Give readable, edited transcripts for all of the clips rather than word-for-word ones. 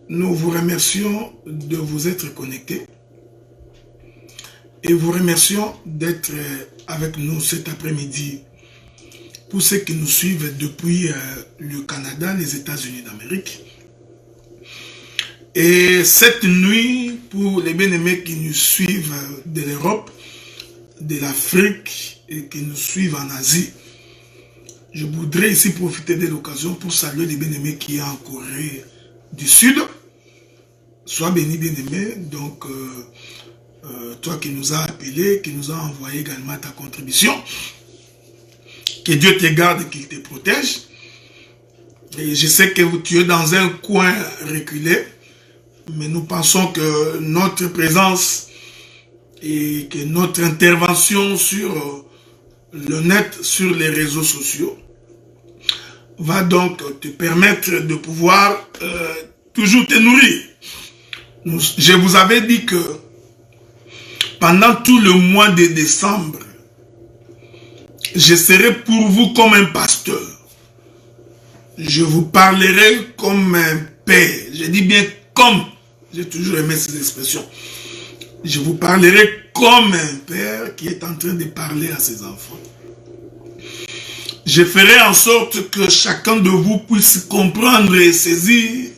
Nous vous remercions de vous être connectés et vous remercions d'être avec nous cet après-midi pour ceux qui nous suivent depuis le Canada, les États-Unis d'Amérique. Et cette nuit, pour les bien-aimés qui nous suivent de l'Europe, de l'Afrique et qui nous suivent en Asie, je voudrais ici profiter de l'occasion pour saluer les bien-aimés qui sont en Corée du Sud. Sois béni, bien-aimé. Donc, toi qui nous as appelés, qui nous as envoyé également ta contribution, que Dieu te garde et qu'il te protège. Et je sais que tu es dans un coin reculé, mais nous pensons que notre présence et que notre intervention sur le net, sur les réseaux sociaux, va donc te permettre de pouvoir toujours te nourrir. Je vous avais dit que pendant tout le mois de décembre, je serai pour vous comme un pasteur. Je vous parlerai comme un père. Je dis bien comme. J'ai toujours aimé cette expression. Je vous parlerai comme un père qui est en train de parler à ses enfants. Je ferai en sorte que chacun de vous puisse comprendre et saisir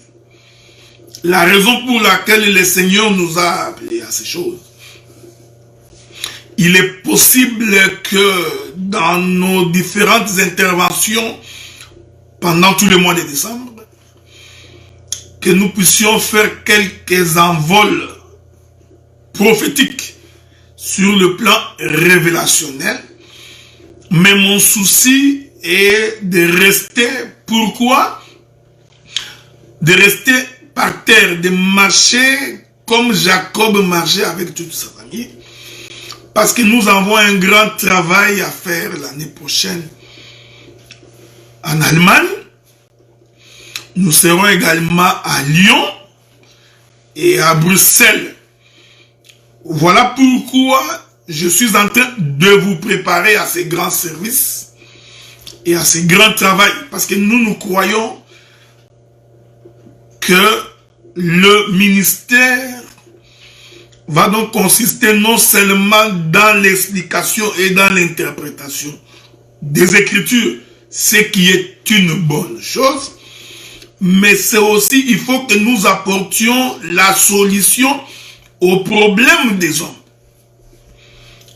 la raison pour laquelle le Seigneur nous a appelés à ces choses. Il est possible que dans nos différentes interventions pendant tout le mois de décembre, que nous puissions faire quelques envols prophétiques sur le plan révélationnel. Mais mon souci est de rester, pourquoi? De rester par terre, de marcher comme Jacob marchait avec toute sa famille. Parce que nous avons un grand travail à faire l'année prochaine en Allemagne. Nous serons également à Lyon et à Bruxelles. Voilà pourquoi je suis en train de vous préparer à ces grands services et à ces grands travaux. Parce que nous croyons que le ministère va donc consister non seulement dans l'explication et dans l'interprétation des Écritures, ce qui est une bonne chose, mais c'est aussi, il faut que nous apportions la solution aux problèmes des hommes.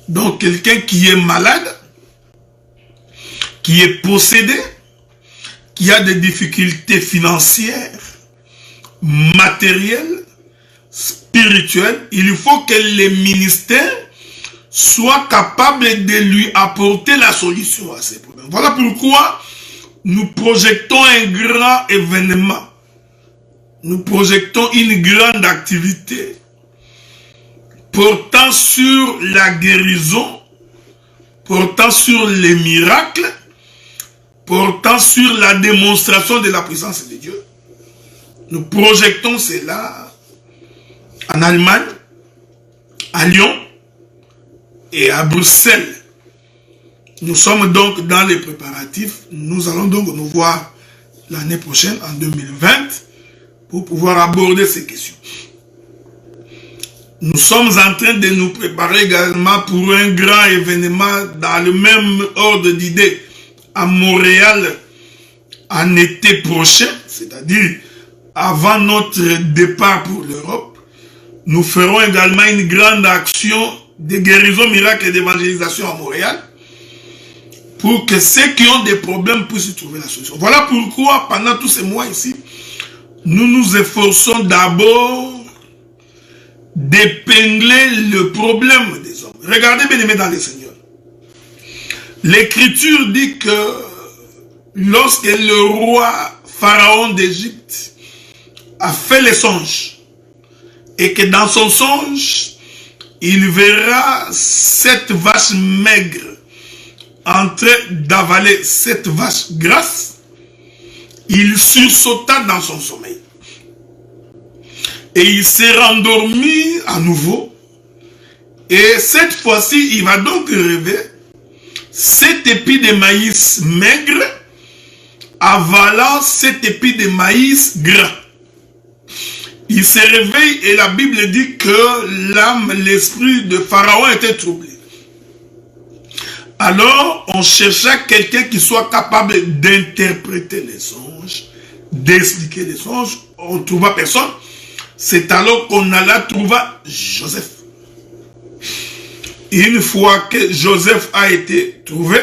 Donc quelqu'un qui est malade, qui est possédé, qui a des difficultés financières, matérielles, spirituelles, il faut que les ministères soient capables de lui apporter la solution à ces problèmes. Voilà pourquoi nous projetons un grand événement. Nous projetons une grande activité portant sur la guérison, portant sur les miracles, portant sur la démonstration de la puissance de Dieu. Nous projetons cela en Allemagne, à Lyon et à Bruxelles. Nous sommes donc dans les préparatifs. Nous allons donc nous voir l'année prochaine, en 2020, pour pouvoir aborder ces questions. Nous sommes en train de nous préparer également pour un grand événement dans le même ordre d'idées à Montréal en été prochain, c'est-à-dire avant notre départ pour l'Europe. Nous ferons également une grande action de guérison, miracle et d'évangélisation à Montréal pour que ceux qui ont des problèmes puissent y trouver la solution. Voilà pourquoi pendant tous ces mois ici, nous nous efforçons d'abord d'épingler le problème des hommes. Regardez bien aimés dans les Seigneurs. L'Écriture dit que lorsque le roi Pharaon d'Égypte a fait les songes, et que dans son songe, il verra cette vache maigre en train d'avaler cette vache grasse, il sursauta dans son sommeil. Et il s'est rendormi à nouveau. Et cette fois-ci, il va donc rêver 7 épis de maïs maigre avalant 7 épis de maïs gras. Il se réveille et la Bible dit que l'âme, l'esprit de Pharaon était troublé. Alors, on chercha quelqu'un qui soit capable d'interpréter les songes, d'expliquer les songes. On ne trouva personne. C'est alors qu'on alla trouver Joseph. Une fois que Joseph a été trouvé,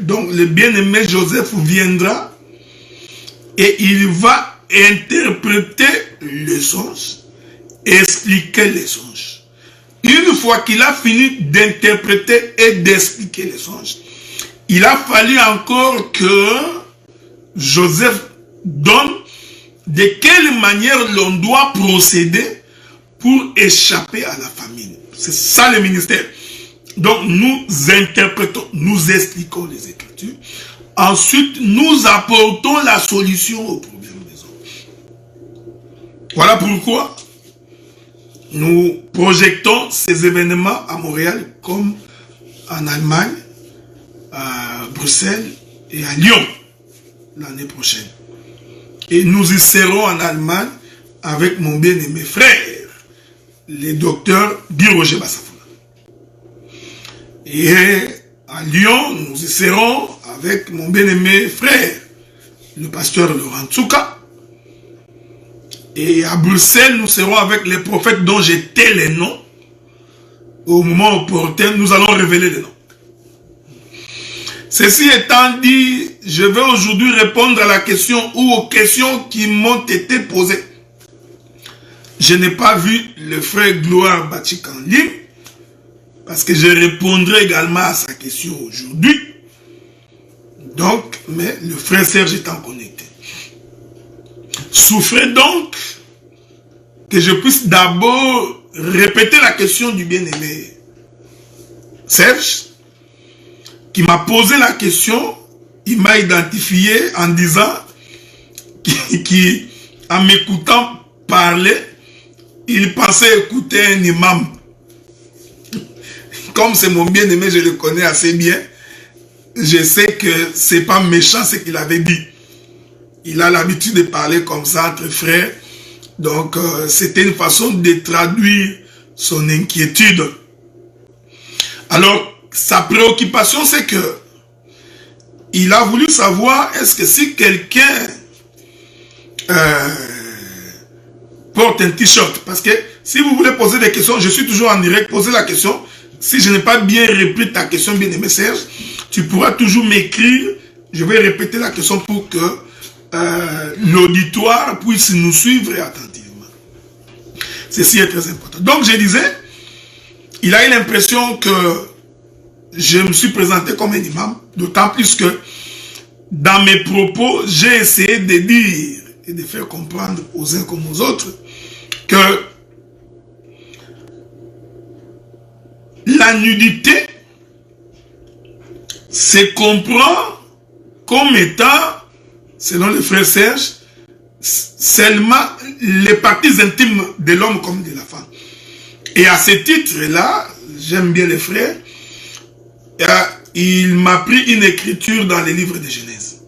donc le bien-aimé Joseph viendra et il va interpréter les songes, expliquer les songes. Une fois qu'il a fini d'interpréter et d'expliquer les songes, il a fallu encore que Joseph donne de quelle manière l'on doit procéder pour échapper à la famine. C'est ça le ministère. Donc nous interprétons, nous expliquons les Écritures. Ensuite, nous apportons la solution au problème des hommes. Voilà pourquoi nous projetons ces événements à Montréal comme en Allemagne, à Bruxelles et à Lyon l'année prochaine. Et nous y serons en Allemagne avec mon bien-aimé frère, le docteur Guy Roger Bassafoula. Et à Lyon, nous y serons avec mon bien-aimé frère, le pasteur Laurent Tsouka. Et à Bruxelles, nous serons avec les prophètes dont j'étais les noms. Au moment opportun, nous allons révéler les noms. Ceci étant dit, je vais aujourd'hui répondre à la question ou aux questions qui m'ont été posées. Je n'ai pas vu le frère Gloire Bachik en ligne, parce que je répondrai également à sa question aujourd'hui. Donc, mais le frère Serge étant connecté. Souffrez donc que je puisse d'abord répéter la question du bien-aimé Serge, qui m'a posé la question. Il m'a identifié en disant qu'en m'écoutant parler, il pensait écouter un imam. Comme c'est mon bien-aimé, je le connais assez bien. Je sais que c'est pas méchant ce qu'il avait dit. Il a l'habitude de parler comme ça entre frères. Donc, c'était une façon de traduire son inquiétude. Alors, sa préoccupation, c'est que il a voulu savoir, est-ce que si quelqu'un porte un t-shirt, parce que si vous voulez poser des questions, je suis toujours en direct, posez la question. Si je n'ai pas bien répété ta question, bien-aimé Serge, tu pourras toujours m'écrire. Je vais répéter la question pour que l'auditoire puisse nous suivre attentivement. Ceci est très important. Donc, je disais, il a eu l'impression que je me suis présenté comme un imam, d'autant plus que dans mes propos, j'ai essayé de dire et de faire comprendre aux uns comme aux autres que la nudité se comprend comme étant, selon le frère Serge, seulement les parties intimes de l'homme comme de la femme. Et à ce titre-là, j'aime bien les frères, il m'a pris une écriture dans les livres de Genèse.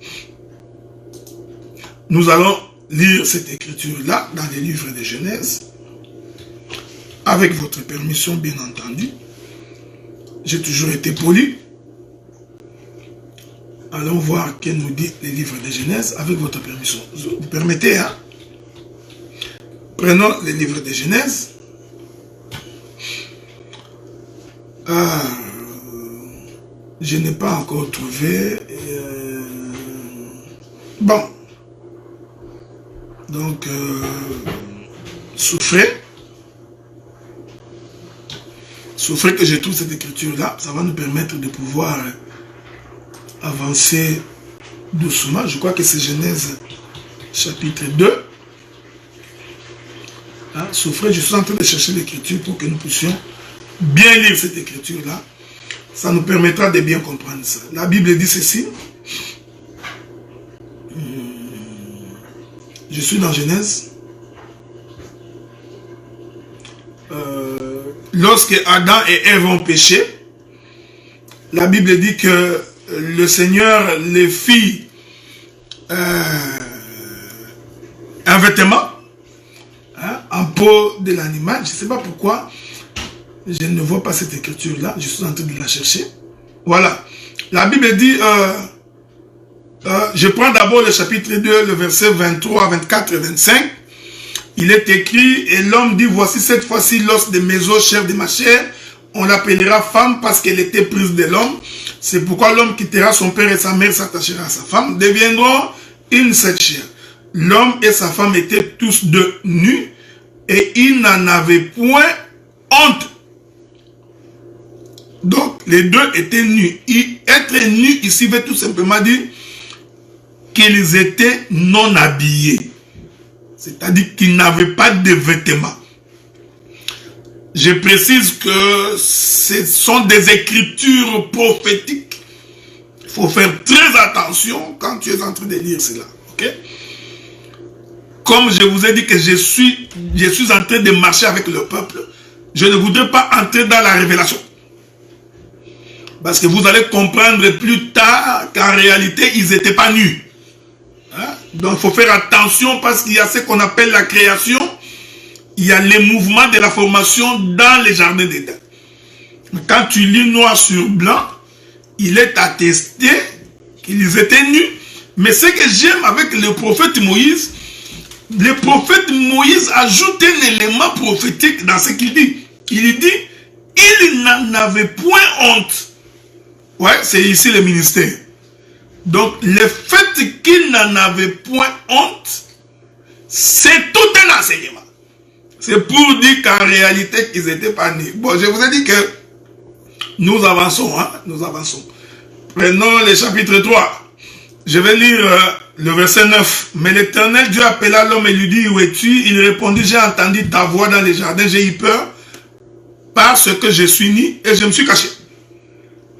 Nous allons lire cette écriture-là dans les livres de Genèse, avec votre permission, bien entendu. J'ai toujours été poli. Allons voir qu'elle nous dit les livres de Genèse, avec votre permission. Vous permettez, hein? Prenons les livres de Genèse. Je n'ai pas encore trouvé. Bon. Donc, souffrez. Souffrez que je trouve cette écriture-là. Ça va nous permettre de pouvoir avancer doucement. Je crois que c'est Genèse chapitre 2. Hein, souffrez, je suis en train de chercher l'écriture pour que nous puissions bien lire cette écriture-là. Ça nous permettra de bien comprendre ça. La Bible dit ceci. Je suis dans Genèse. lorsque Adam et Ève ont péché, la Bible dit que le Seigneur les fit un vêtement, hein, en peau de l'animal. Je ne sais pas pourquoi je ne vois pas cette écriture-là. Je suis en train de la chercher. Voilà. La Bible dit, je prends d'abord le chapitre 2, le verset 23, 24 et 25. Il est écrit, et l'homme dit, voici cette fois-ci l'os de mes os, chair de ma chair, on l'appellera femme parce qu'elle était prise de l'homme. C'est pourquoi l'homme quittera son père et sa mère, s'attachera à sa femme, deviendront une seule chair. L'homme et sa femme étaient tous deux nus et ils n'en avaient point honte. Donc, les deux étaient nus. Être nus ici veut tout simplement dire qu'ils étaient non habillés. C'est-à-dire qu'ils n'avaient pas de vêtements. Je précise que ce sont des écritures prophétiques. Il faut faire très attention quand tu es en train de lire cela. Ok? Comme je vous ai dit que je suis en train de marcher avec le peuple, je ne voudrais pas entrer dans la révélation. Parce que vous allez comprendre plus tard qu'en réalité, ils n'étaient pas nus. Hein? Donc, il faut faire attention parce qu'il y a ce qu'on appelle la création. Il y a les mouvements de la formation dans les jardins d'Éden. Quand tu lis noir sur blanc, il est attesté qu'ils étaient nus. Mais ce que j'aime avec le prophète Moïse ajoute un élément prophétique dans ce qu'il dit. Il dit, il n'en avait point honte. Ouais, c'est ici le ministère. Donc, le fait qu'il n'en avait point honte, c'est tout un enseignement. C'est pour dire qu'en réalité, ils n'étaient pas nés. Bon, je vous ai dit que nous avançons, hein, nous avançons. Prenons le chapitre 3. Je vais lire le verset 9. Mais l'Éternel Dieu appela l'homme et lui dit, où es-tu? Il répondit, j'ai entendu ta voix dans les jardins, j'ai eu peur parce que je suis nu et je me suis caché.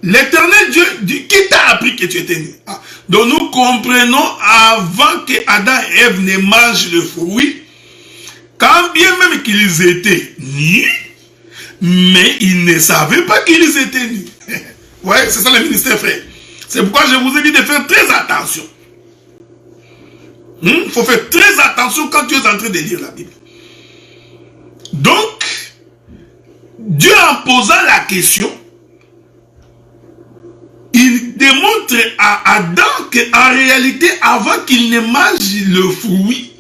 L'Éternel Dieu dit, qui t'a appris que tu étais nu? Ah. Donc nous comprenons avant que Adam et Ève ne mangent le fruit, quand bien même qu'ils étaient nus, mais ils ne savaient pas qu'ils étaient nus. Ouais, c'est ça le ministère, frère. C'est pourquoi je vous ai dit de faire très attention. Il faut faire très attention quand tu es en train de lire la Bible. Donc, Dieu en posant la question, il démontre à Adam qu'en réalité, avant qu'il ne mange le fruit,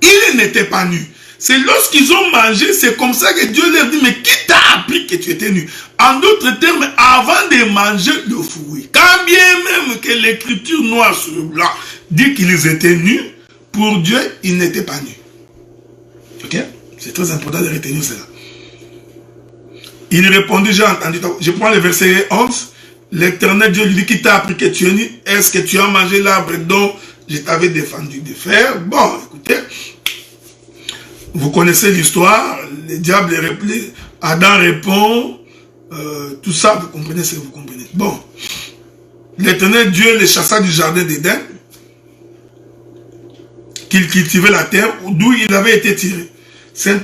il n'était pas nu. C'est lorsqu'ils ont mangé, c'est comme ça que Dieu leur dit, mais qui t'a appris que tu étais nu? En d'autres termes, avant de manger le fruit, quand bien même que l'écriture noire sur blanc dit qu'ils étaient nus, pour Dieu, ils n'étaient pas nus. Ok? C'est très important de retenir cela. Il répondit, j'ai entendu, je prends le verset 11, l'Éternel Dieu lui dit, qui t'a appris que tu es nu? Est-ce que tu as mangé l'arbre dont je t'avais défendu de faire? Bon, écoutez, vous connaissez l'histoire, le diable réplique, Adam répond, tout ça, vous comprenez ce que vous comprenez. Bon, l'Éternel Dieu les chassa du jardin d'Éden, qu'il cultivait la terre, d'où il avait été tiré. C'est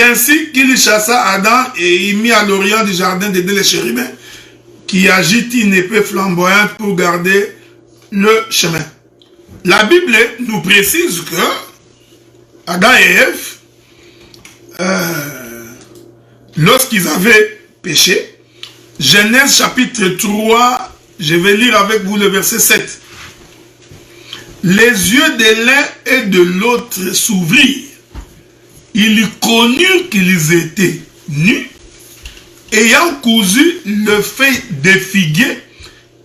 ainsi qu'il chassa Adam et il mit à l'orient du jardin d'Éden les chérubins, qui agitent une épée flamboyante pour garder le chemin. La Bible nous précise que Adam et Ève, lorsqu'ils avaient péché, Genèse chapitre 3, je vais lire avec vous le verset 7. Les yeux de l'un et de l'autre s'ouvrirent. Ils connurent qu'ils étaient nus, ayant cousu le feuille de figuier,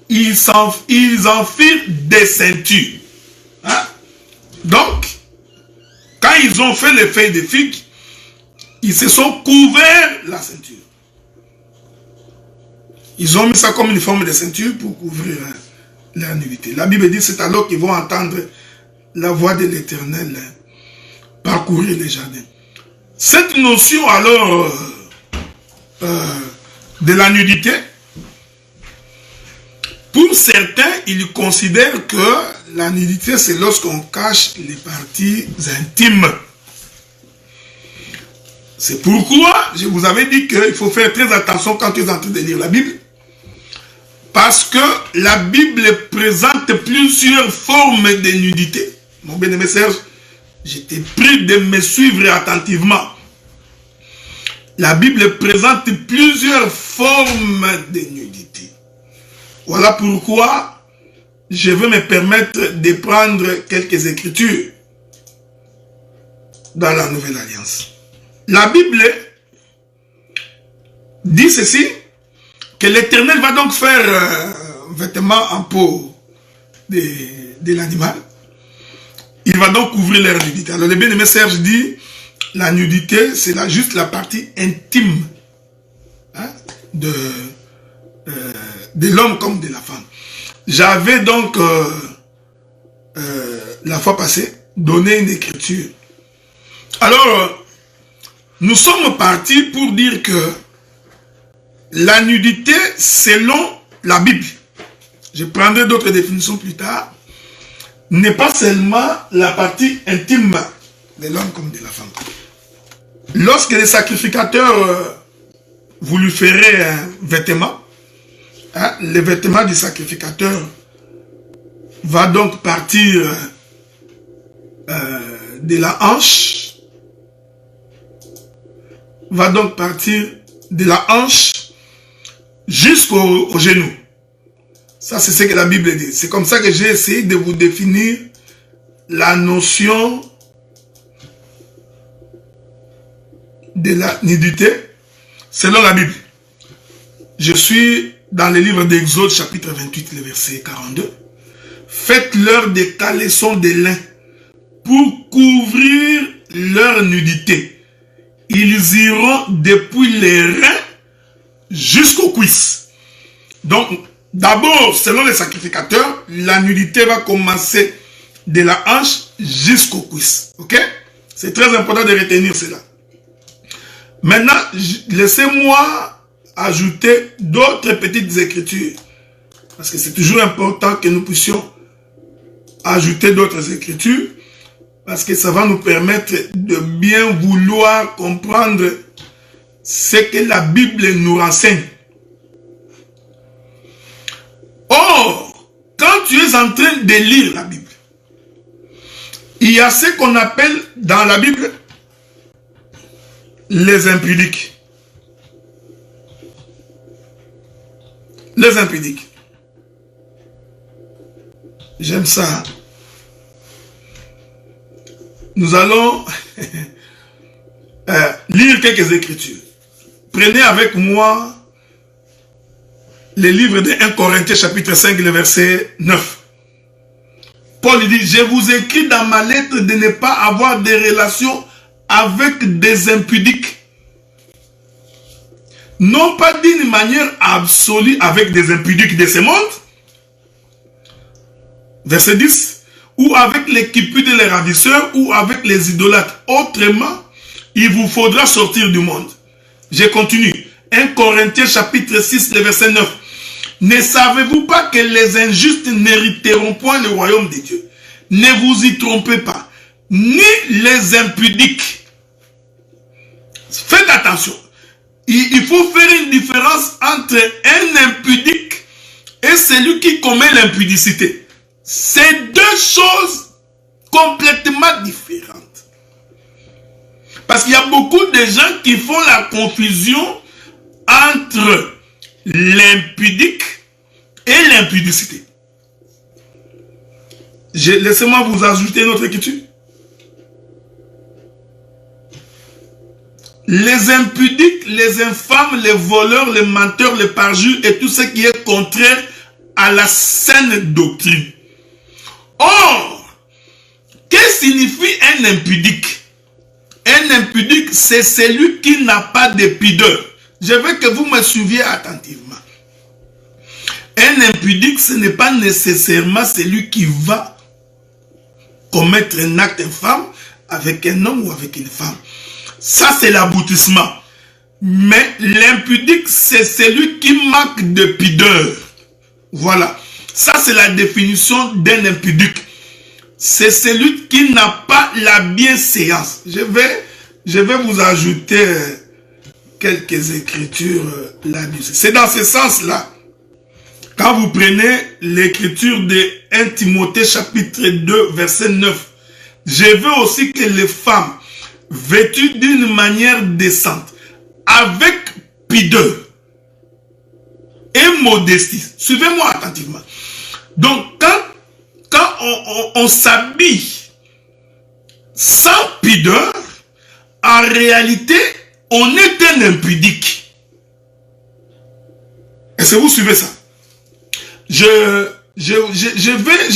ils en firent des ceintures. Hein? Donc, quand ils ont fait les feuilles de figue, ils se sont couverts la ceinture. Ils ont mis ça comme une forme de ceinture pour couvrir leur nudité. La Bible dit, c'est alors qu'ils vont entendre la voix de l'Éternel parcourir les jardins. Cette notion alors de la nudité, pour certains, ils considèrent que la nudité, c'est lorsqu'on cache les parties intimes. C'est pourquoi je vous avais dit qu'il faut faire très attention quand tu es en train de lire la Bible. Parce que la Bible présente plusieurs formes de nudité. Mon bien-aimé Serge, je t'ai pris de me suivre attentivement. La Bible présente plusieurs formes de nudité. Voilà pourquoi je veux me permettre de prendre quelques écritures dans la Nouvelle Alliance. La Bible dit ceci, que l'Éternel va donc faire un vêtement en peau de l'animal. Il va donc couvrir leur nudité. Alors le bien-aimé Serge dit, la nudité, c'est juste la partie intime, hein, de l'homme comme de la femme. J'avais donc, la fois passée, donné une écriture. Alors, nous sommes partis pour dire que la nudité, selon la Bible, je prendrai d'autres définitions plus tard, n'est pas seulement la partie intime de l'homme comme de la femme. Lorsque les sacrificateurs vous lui ferez un vêtement, hein, le vêtement du sacrificateur va donc partir de la hanche, jusqu'au genou. Ça, c'est ce que la Bible dit. C'est comme ça que j'ai essayé de vous définir la notion de la nudité selon la Bible. Je suis dans le livre d'Exode, chapitre 28, le verset 42. Faites-leur des caleçons de lin pour couvrir leur nudité. Ils iront depuis les reins jusqu'aux cuisses. Donc, d'abord, selon les sacrificateurs, la nudité va commencer de la hanche jusqu'aux cuisses. Ok? C'est très important de retenir cela. Maintenant, laissez-moi ajouter d'autres petites écritures. Parce que c'est toujours important que nous puissions ajouter d'autres écritures. Parce que ça va nous permettre de bien vouloir comprendre ce que la Bible nous renseigne. Or, quand tu es en train de lire la Bible, il y a ce qu'on appelle dans la Bible les impudiques. Les impudiques. J'aime ça. Nous allons lire quelques écritures. Prenez avec moi le livre de 1 Corinthiens chapitre 5, le verset 9. Paul dit, je vous écris dans ma lettre de ne pas avoir des relations avec des impudiques. Non pas d'une manière absolue avec des impudiques de ce monde. Verset 10. Ou avec les cupides et les ravisseurs, ou avec les idolâtres. Autrement, il vous faudra sortir du monde. Je continue. 1 Corinthiens chapitre 6, le verset 9. Ne savez-vous pas que les injustes n'hériteront point le royaume de Dieu? Ne vous y trompez pas. Ni les impudiques. Faites attention. Il faut faire une différence entre un impudique et celui qui commet l'impudicité. C'est deux choses complètement différentes. Parce qu'il y a beaucoup de gens qui font la confusion entre l'impudique et l'impudicité. Laissez-moi vous ajouter une autre écriture. Les impudiques, les infâmes, les voleurs, les menteurs, les parjures et tout ce qui est contraire à la saine doctrine. Or, que signifie un impudique? Un impudique, c'est celui qui n'a pas de pudeur. Je veux que vous me suiviez attentivement. Un impudique, ce n'est pas nécessairement celui qui va commettre un acte infâme avec un homme ou avec une femme. Ça, c'est l'aboutissement. Mais l'impudique, c'est celui qui manque de pudeur. Voilà. Ça, c'est la définition d'un impudique. C'est celui qui n'a pas la bienséance. Je vais je vais vous ajouter quelques écritures là-dessus. C'est dans ce sens-là. Quand vous prenez l'écriture de 1 Timothée chapitre 2 verset 9, je veux aussi que les femmes vêtues d'une manière décente, avec pudeur et modestie. Suivez-moi attentivement. Donc, quand on s'habille sans pudeur, en réalité, on est un impudique. Est-ce que vous suivez ça? Je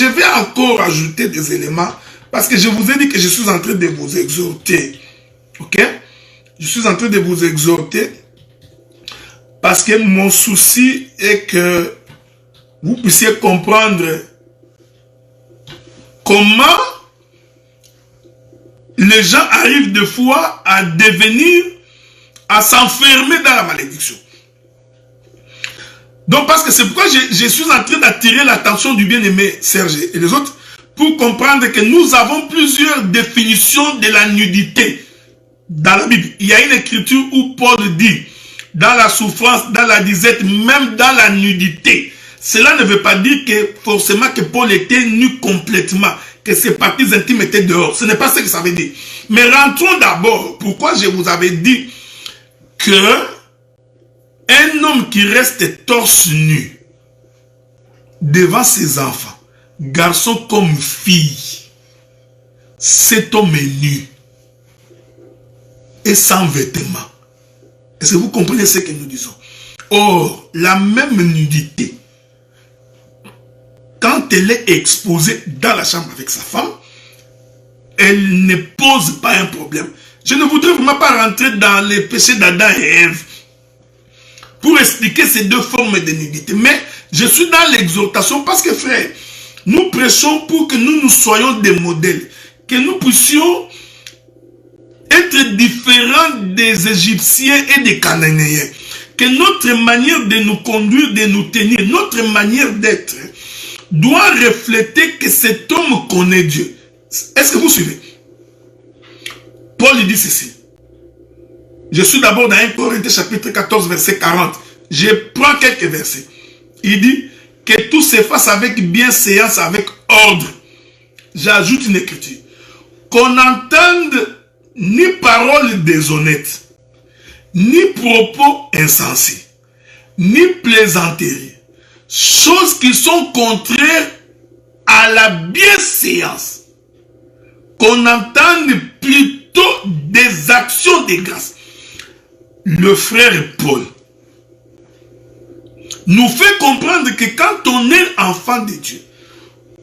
vais encore ajouter des éléments parce que je vous ai dit que je suis en train de vous exhorter. Ok? Je suis en train de vous exhorter parce que mon souci est que vous puissiez comprendre comment les gens arrivent des fois à devenir, à s'enfermer dans la malédiction. Donc, parce que c'est pourquoi je suis en train d'attirer l'attention du bien-aimé Serge et les autres pour comprendre que nous avons plusieurs définitions de la nudité dans la Bible. Il y a une écriture où Paul dit, dans la souffrance, dans la disette, même dans la nudité. Cela ne veut pas dire que forcément que Paul était nu complètement, que ses parties intimes étaient dehors. Ce n'est pas ce que ça veut dire. Mais rentrons d'abord, pourquoi je vous avais dit que un homme qui reste torse nu devant ses enfants, garçon comme fille, cet homme est nu et sans vêtements. Est-ce que vous comprenez ce que nous disons? Or, la même nudité, quand elle est exposée dans la chambre avec sa femme, elle ne pose pas un problème. Je ne voudrais vraiment pas rentrer dans les péchés d'Adam et Ève pour expliquer ces deux formes de nudité. Mais je suis dans l'exhortation parce que, frère, nous prêchons pour que nous soyons des modèles, que nous puissions être différents des Égyptiens et des Cananéens, que notre manière de nous conduire, de nous tenir, notre manière d'être doit refléter que cet homme connaît Dieu. Est-ce que vous suivez? Paul dit ceci. Je suis d'abord dans 1 Corinthiens chapitre 14 verset 40. Je prends quelques versets. Il dit que tout se fasse avec bienséance, avec ordre. J'ajoute une écriture. Qu'on n'entende ni paroles déshonnêtes, ni propos insensés, ni plaisanteries, choses qui sont contraires à la bienséance. Qu'on entende plutôt des actions de grâce. Le frère Paul nous fait comprendre que quand on est enfant de Dieu,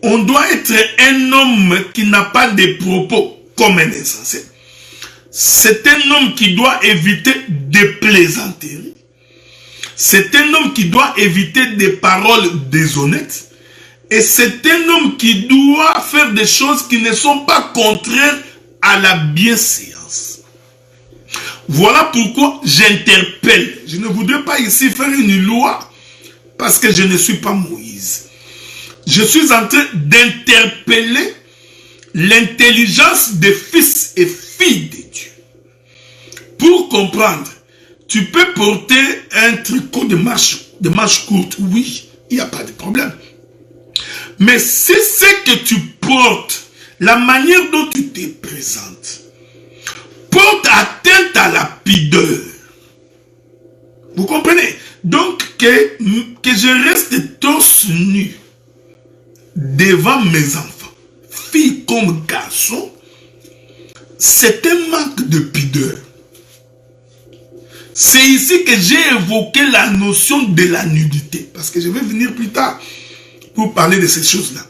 on doit être un homme qui n'a pas de propos comme un insensé. C'est un homme qui doit éviter des plaisanteries. C'est un homme qui doit éviter des paroles déshonnêtes. Et c'est un homme qui doit faire des choses qui ne sont pas contraires à la bienséance. Voilà pourquoi j'interpelle. Je ne voudrais pas ici faire une loi parce que je ne suis pas Moïse. Je suis en train d'interpeller l'intelligence des fils et filles de Dieu. Pour comprendre, tu peux porter un tricot de manche courte, oui, il n'y a pas de problème. Mais si c'est que tu portes, la manière dont tu te présentes, porte atteinte à la pudeur. Vous comprenez? Donc, que je reste torse nu devant mes enfants, filles comme garçons, c'est un manque de pudeur. C'est ici que j'ai évoqué la notion de la nudité, parce que je vais venir plus tard pour parler de ces choses-là.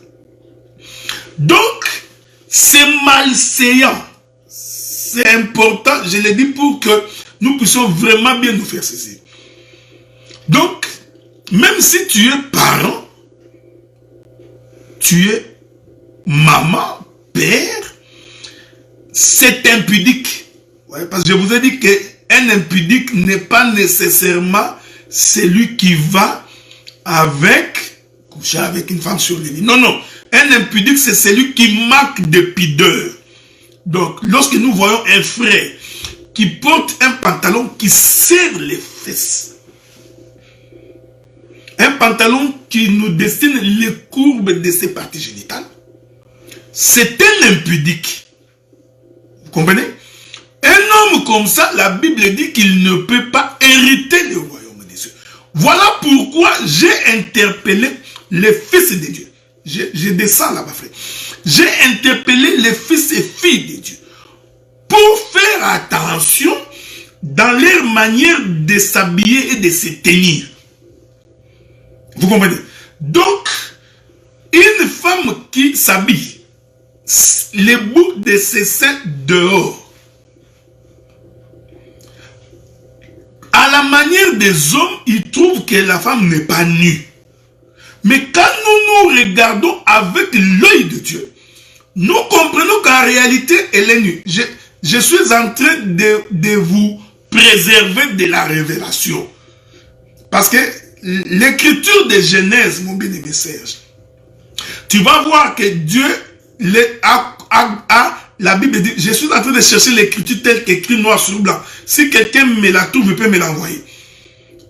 Donc, c'est malséant. C'est important, je l'ai dit, pour que nous puissions vraiment bien nous faire saisir. Donc, même si tu es parent, tu es maman, père, c'est impudique. Ouais, parce que je vous ai dit qu'un impudique n'est pas nécessairement celui qui va coucher avec une femme sur le lit. Non, non. Un impudique, c'est celui qui manque de pudeur. Donc, lorsque nous voyons un frère qui porte un pantalon qui serre les fesses. Un pantalon qui nous dessine les courbes de ses parties génitales. C'est un impudique. Vous comprenez? Un homme comme ça, la Bible dit qu'il ne peut pas hériter le royaume des cieux. Voilà pourquoi j'ai interpellé les fils de Dieu. Je descends là-bas, frère. J'ai interpellé les fils et filles de Dieu pour faire attention dans leur manière de s'habiller et de se tenir. Vous comprenez? Donc, une femme qui s'habille, les bouts de ses seins dehors, à la manière des hommes, ils trouvent que la femme n'est pas nue. Mais quand nous nous regardons avec l'œil de Dieu, nous comprenons qu'en réalité, elle est nue. Je suis en train de vous préserver de la révélation. Parce que l'écriture de Genèse, mon bien-aimé Serge, tu vas voir que Dieu la Bible dit, je suis en train de chercher l'écriture telle qu'écrit noir sur blanc. Si quelqu'un me la trouve, il peut me l'envoyer.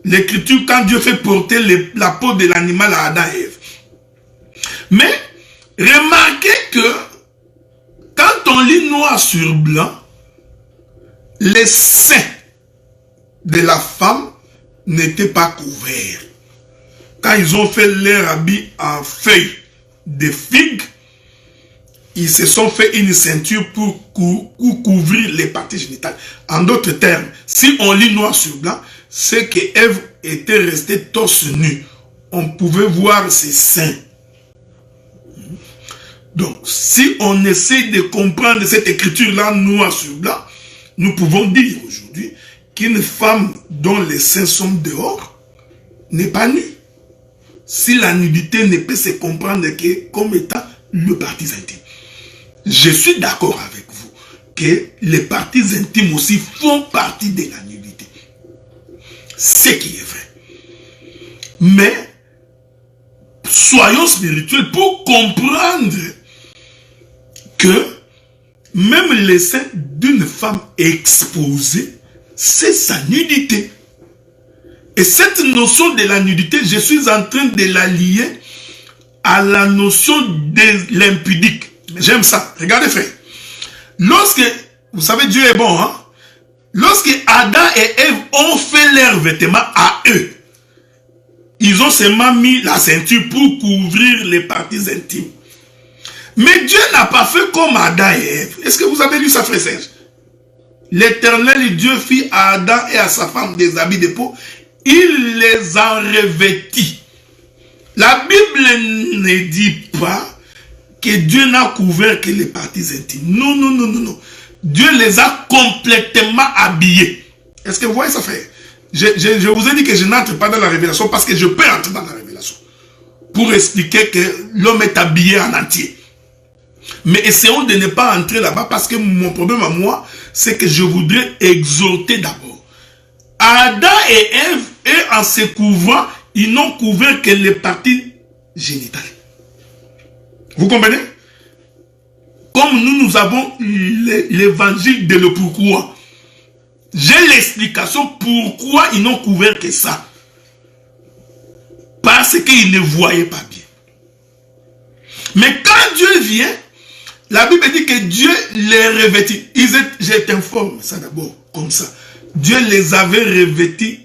L'écriture, quand Dieu fait porter la peau de l'animal à Adam et Ève. Mais, remarquez que, quand on lit noir sur blanc, les seins de la femme n'étaient pas couverts. Quand ils ont fait leur habit en feuilles de figues, ils se sont fait une ceinture pour couvrir les parties génitales. En d'autres termes, si on lit noir sur blanc, c'est que Ève était restée torse nu. On pouvait voir ses seins. Donc, si on essaie de comprendre cette écriture-là noir sur blanc, nous pouvons dire aujourd'hui qu'une femme dont les seins sont dehors n'est pas nue. Si la nudité ne peut se comprendre que comme étant le parties intime. Je suis d'accord avec vous que les parties intimes aussi font partie de la nudité. Ce qui est vrai. Mais, soyons spirituels pour comprendre que même les seins d'une femme exposée, c'est sa nudité. Et cette notion de la nudité, je suis en train de la lier à la notion de l'impudique. J'aime ça. Regardez, frère. Lorsque, vous savez, Dieu est bon, hein? Lorsque Adam et Ève ont fait leurs vêtements à eux, ils ont seulement mis la ceinture pour couvrir les parties intimes. Mais Dieu n'a pas fait comme Adam et Ève. Est-ce que vous avez lu ça, frère Serge? L'Éternel Dieu fit à Adam et à sa femme des habits de peau. Il les en revêtit. La Bible ne dit pas que Dieu n'a couvert que les parties intimes. Non, non, non, non, non. Dieu les a complètement habillés. Est-ce que vous voyez ça, frère? Je vous ai dit que je n'entre pas dans la révélation parce que je peux entrer dans la révélation. Pour expliquer que l'homme est habillé en entier. Mais essayons de ne pas entrer là-bas parce que mon problème à moi, c'est que je voudrais exhorter d'abord. Adam et Ève, et en se couvrant, ils n'ont couvert que les parties génitales. Vous comprenez? Comme nous avons l'évangile de le pourquoi. J'ai l'explication pourquoi ils n'ont couvert que ça. Parce qu'ils ne voyaient pas bien. Mais quand Dieu vient, la Bible dit que Dieu les revêtit. Je t'informe ça d'abord, comme ça. Dieu les avait revêtis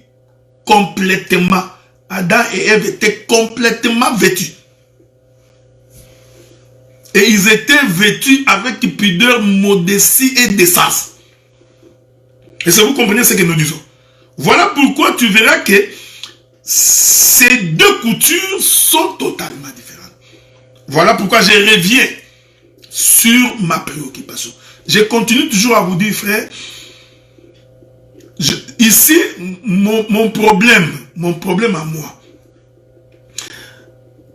complètement. Adam et Ève étaient complètement vêtus. Et ils étaient vêtus avec pudeur, modestie et décence. Et ça, vous comprenez ce que nous disons. Voilà pourquoi tu verras que ces deux coutures sont totalement différentes. Voilà pourquoi je reviens sur ma préoccupation. Je continue toujours à vous dire, frère, ici, mon problème à moi,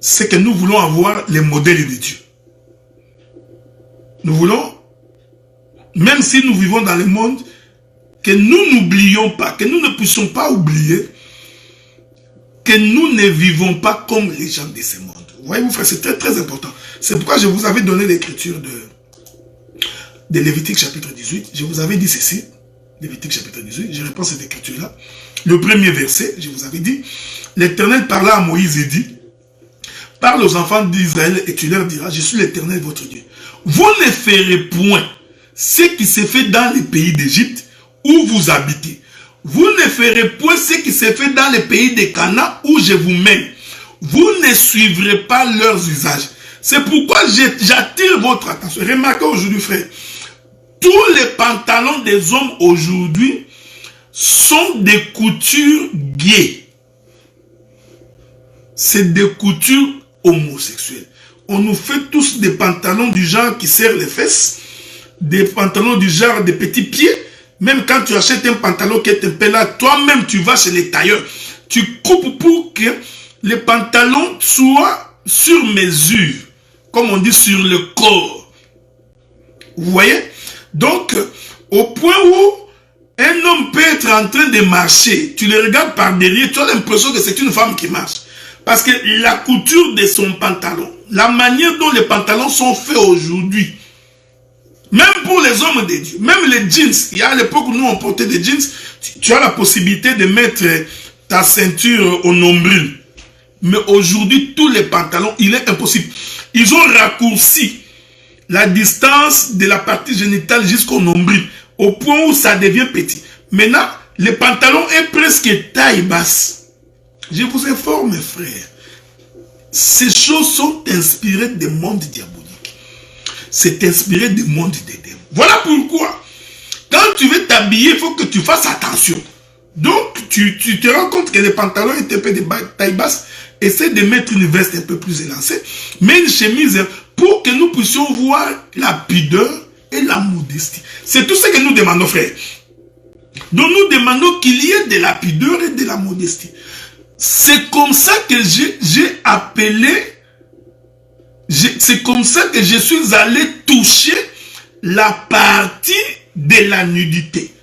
c'est que nous voulons avoir les modèles de Dieu. Nous voulons, même si nous vivons dans le monde, que nous n'oublions pas, que nous ne puissions pas oublier que nous ne vivons pas comme les gens de ce monde. Voyez-vous, frère, c'est très très important. C'est pourquoi je vous avais donné l'écriture de Lévitique chapitre 18. Je vous avais dit ceci. Lévitique chapitre 18, je reprends cette écriture-là. Le premier verset, je vous avais dit, l'Éternel parla à Moïse et dit, parle aux enfants d'Israël et tu leur diras, je suis l'Éternel votre Dieu. Vous ne ferez point ce qui s'est fait dans les pays d'Égypte où vous habitez. Vous ne ferez point ce qui s'est fait dans les pays de Canaan où je vous mène. Vous ne suivrez pas leurs usages. C'est pourquoi j'attire votre attention. Remarquez aujourd'hui, frère, tous les pantalons des hommes aujourd'hui sont des coutures gays. C'est des coutures homosexuelles. On nous fait tous des pantalons du genre qui serrent les fesses, des pantalons du genre des petits pieds. Même quand tu achètes un pantalon qui est un peu là, toi-même tu vas chez les tailleurs. Tu coupes pour que les pantalons soient sur mesure. Comme on dit, sur le corps. Vous voyez? Donc, au point où un homme peut être en train de marcher, tu le regardes par derrière, tu as l'impression que c'est une femme qui marche. Parce que la couture de son pantalon, la manière dont les pantalons sont faits aujourd'hui, même pour les hommes de Dieu, même les jeans, il y a à l'époque où nous on portait des jeans, tu as la possibilité de mettre ta ceinture au nombril. Mais aujourd'hui, tous les pantalons, il est impossible. Ils ont raccourci la distance de la partie génitale jusqu'au nombril, au point où ça devient petit. Maintenant, le pantalon est presque taille basse. Je vous informe, mes frères, ces choses sont inspirées des mondes diaboliques. C'est inspiré du monde des démons. Voilà pourquoi, quand tu veux t'habiller, il faut que tu fasses attention. Donc, tu te rends compte que les pantalons étaient un peu de taille basse. Essaie de mettre une veste un peu plus élancée, mais une chemise pour que nous puissions voir la pudeur et la modestie. C'est tout ce que nous demandons, frère. Donc, nous demandons qu'il y ait de la pudeur et de la modestie. C'est comme ça que j'ai appelé, c'est comme ça que je suis allé toucher la partie de la nudité.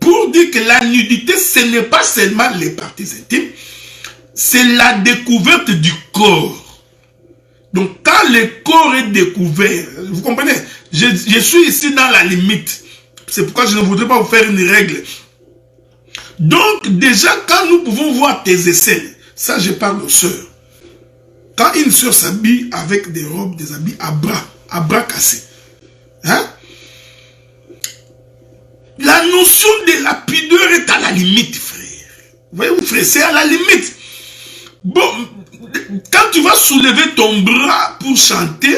Pour dire que la nudité, ce n'est pas seulement les parties intimes, c'est la découverte du corps. Donc, quand le corps est découvert, vous comprenez, je suis ici dans la limite. C'est pourquoi je ne voudrais pas vous faire une règle. Donc, déjà, quand nous pouvons voir tes aisselles, ça je parle aux sœurs. Quand une sœur s'habille avec des robes, des habits à bras cassés, hein? La notion de la pudeur est à la limite, frère. Voyez-vous, frère, c'est à la limite. Bon, quand tu vas soulever ton bras pour chanter,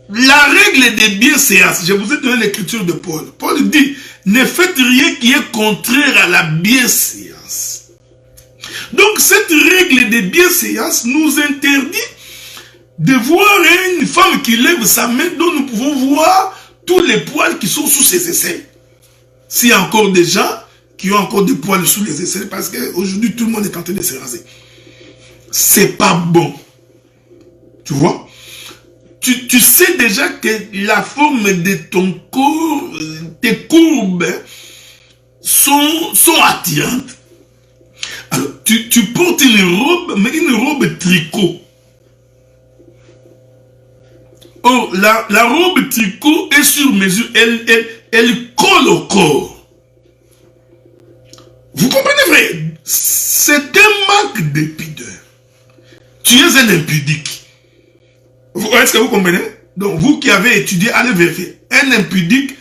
la règle des bienséances, je vous ai donné l'écriture de Paul. Paul dit, ne faites rien qui est contraire à la bienséance. Donc cette règle des bienséances nous interdit de voir une femme qui lève sa main dont nous pouvons voir tous les poils qui sont sous ses aisselles. S'il y a encore des gens qui ont encore des poils sous les aisselles, parce qu'aujourd'hui tout le monde est en train de se raser. C'est pas bon. Tu vois? Tu sais déjà que la forme de ton corps, tes courbes sont attirantes. Alors, tu portes une robe, mais une robe tricot. Oh, la robe tricot est sur mesure, elle colle au corps. Vous comprenez, frère? C'est un manque de pudeur. Tu es un impudique. Est-ce que vous comprenez? Donc, vous qui avez étudié, allez vérifier. Un impudique,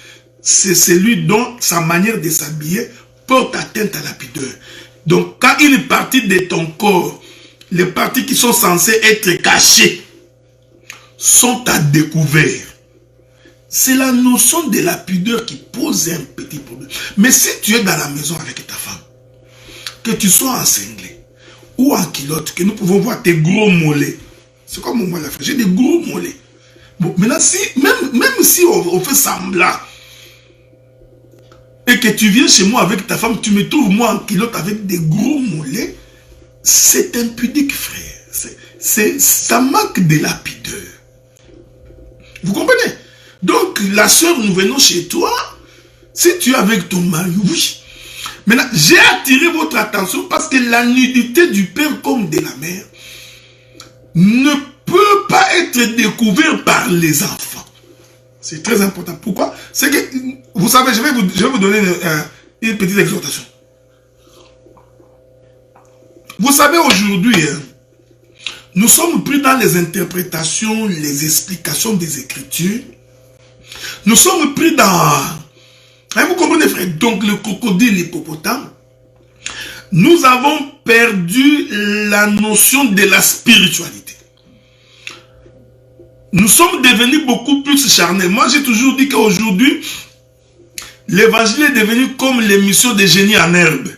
c'est celui dont sa manière de s'habiller porte atteinte à la pudeur. Donc, quand une partie de ton corps, les parties qui sont censées être cachées, sont à découvert, c'est la notion de la pudeur qui pose un petit problème. Mais si tu es dans la maison avec ta femme, que tu sois en cinglé ou en culotte, que nous pouvons voir tes gros mollets, c'est comme moi la fait, j'ai des gros mollets. Bon, maintenant, même si on fait semblant, et que tu viens chez moi avec ta femme, tu me trouves moi en culotte avec des gros mollets, c'est impudique, frère. Ça manque de la pudeur. Vous comprenez? Donc, la sœur, nous venons chez toi, si tu es avec ton mari, oui. Maintenant, j'ai attiré votre attention parce que la nudité du père comme de la mère ne peut pas être découverte par les enfants. C'est très important. Pourquoi? C'est que, vous savez, je vais vous donner une petite exhortation. Vous savez, aujourd'hui, nous sommes pris dans les interprétations, les explications des Écritures. Nous sommes pris dans... Vous comprenez, frère? Donc, le crocodile, l'hippopotame. Nous avons perdu la notion de la spiritualité. Nous sommes devenus beaucoup plus charnels. Moi, j'ai toujours dit qu'aujourd'hui, l'évangile est devenu comme l'émission des génies en herbe.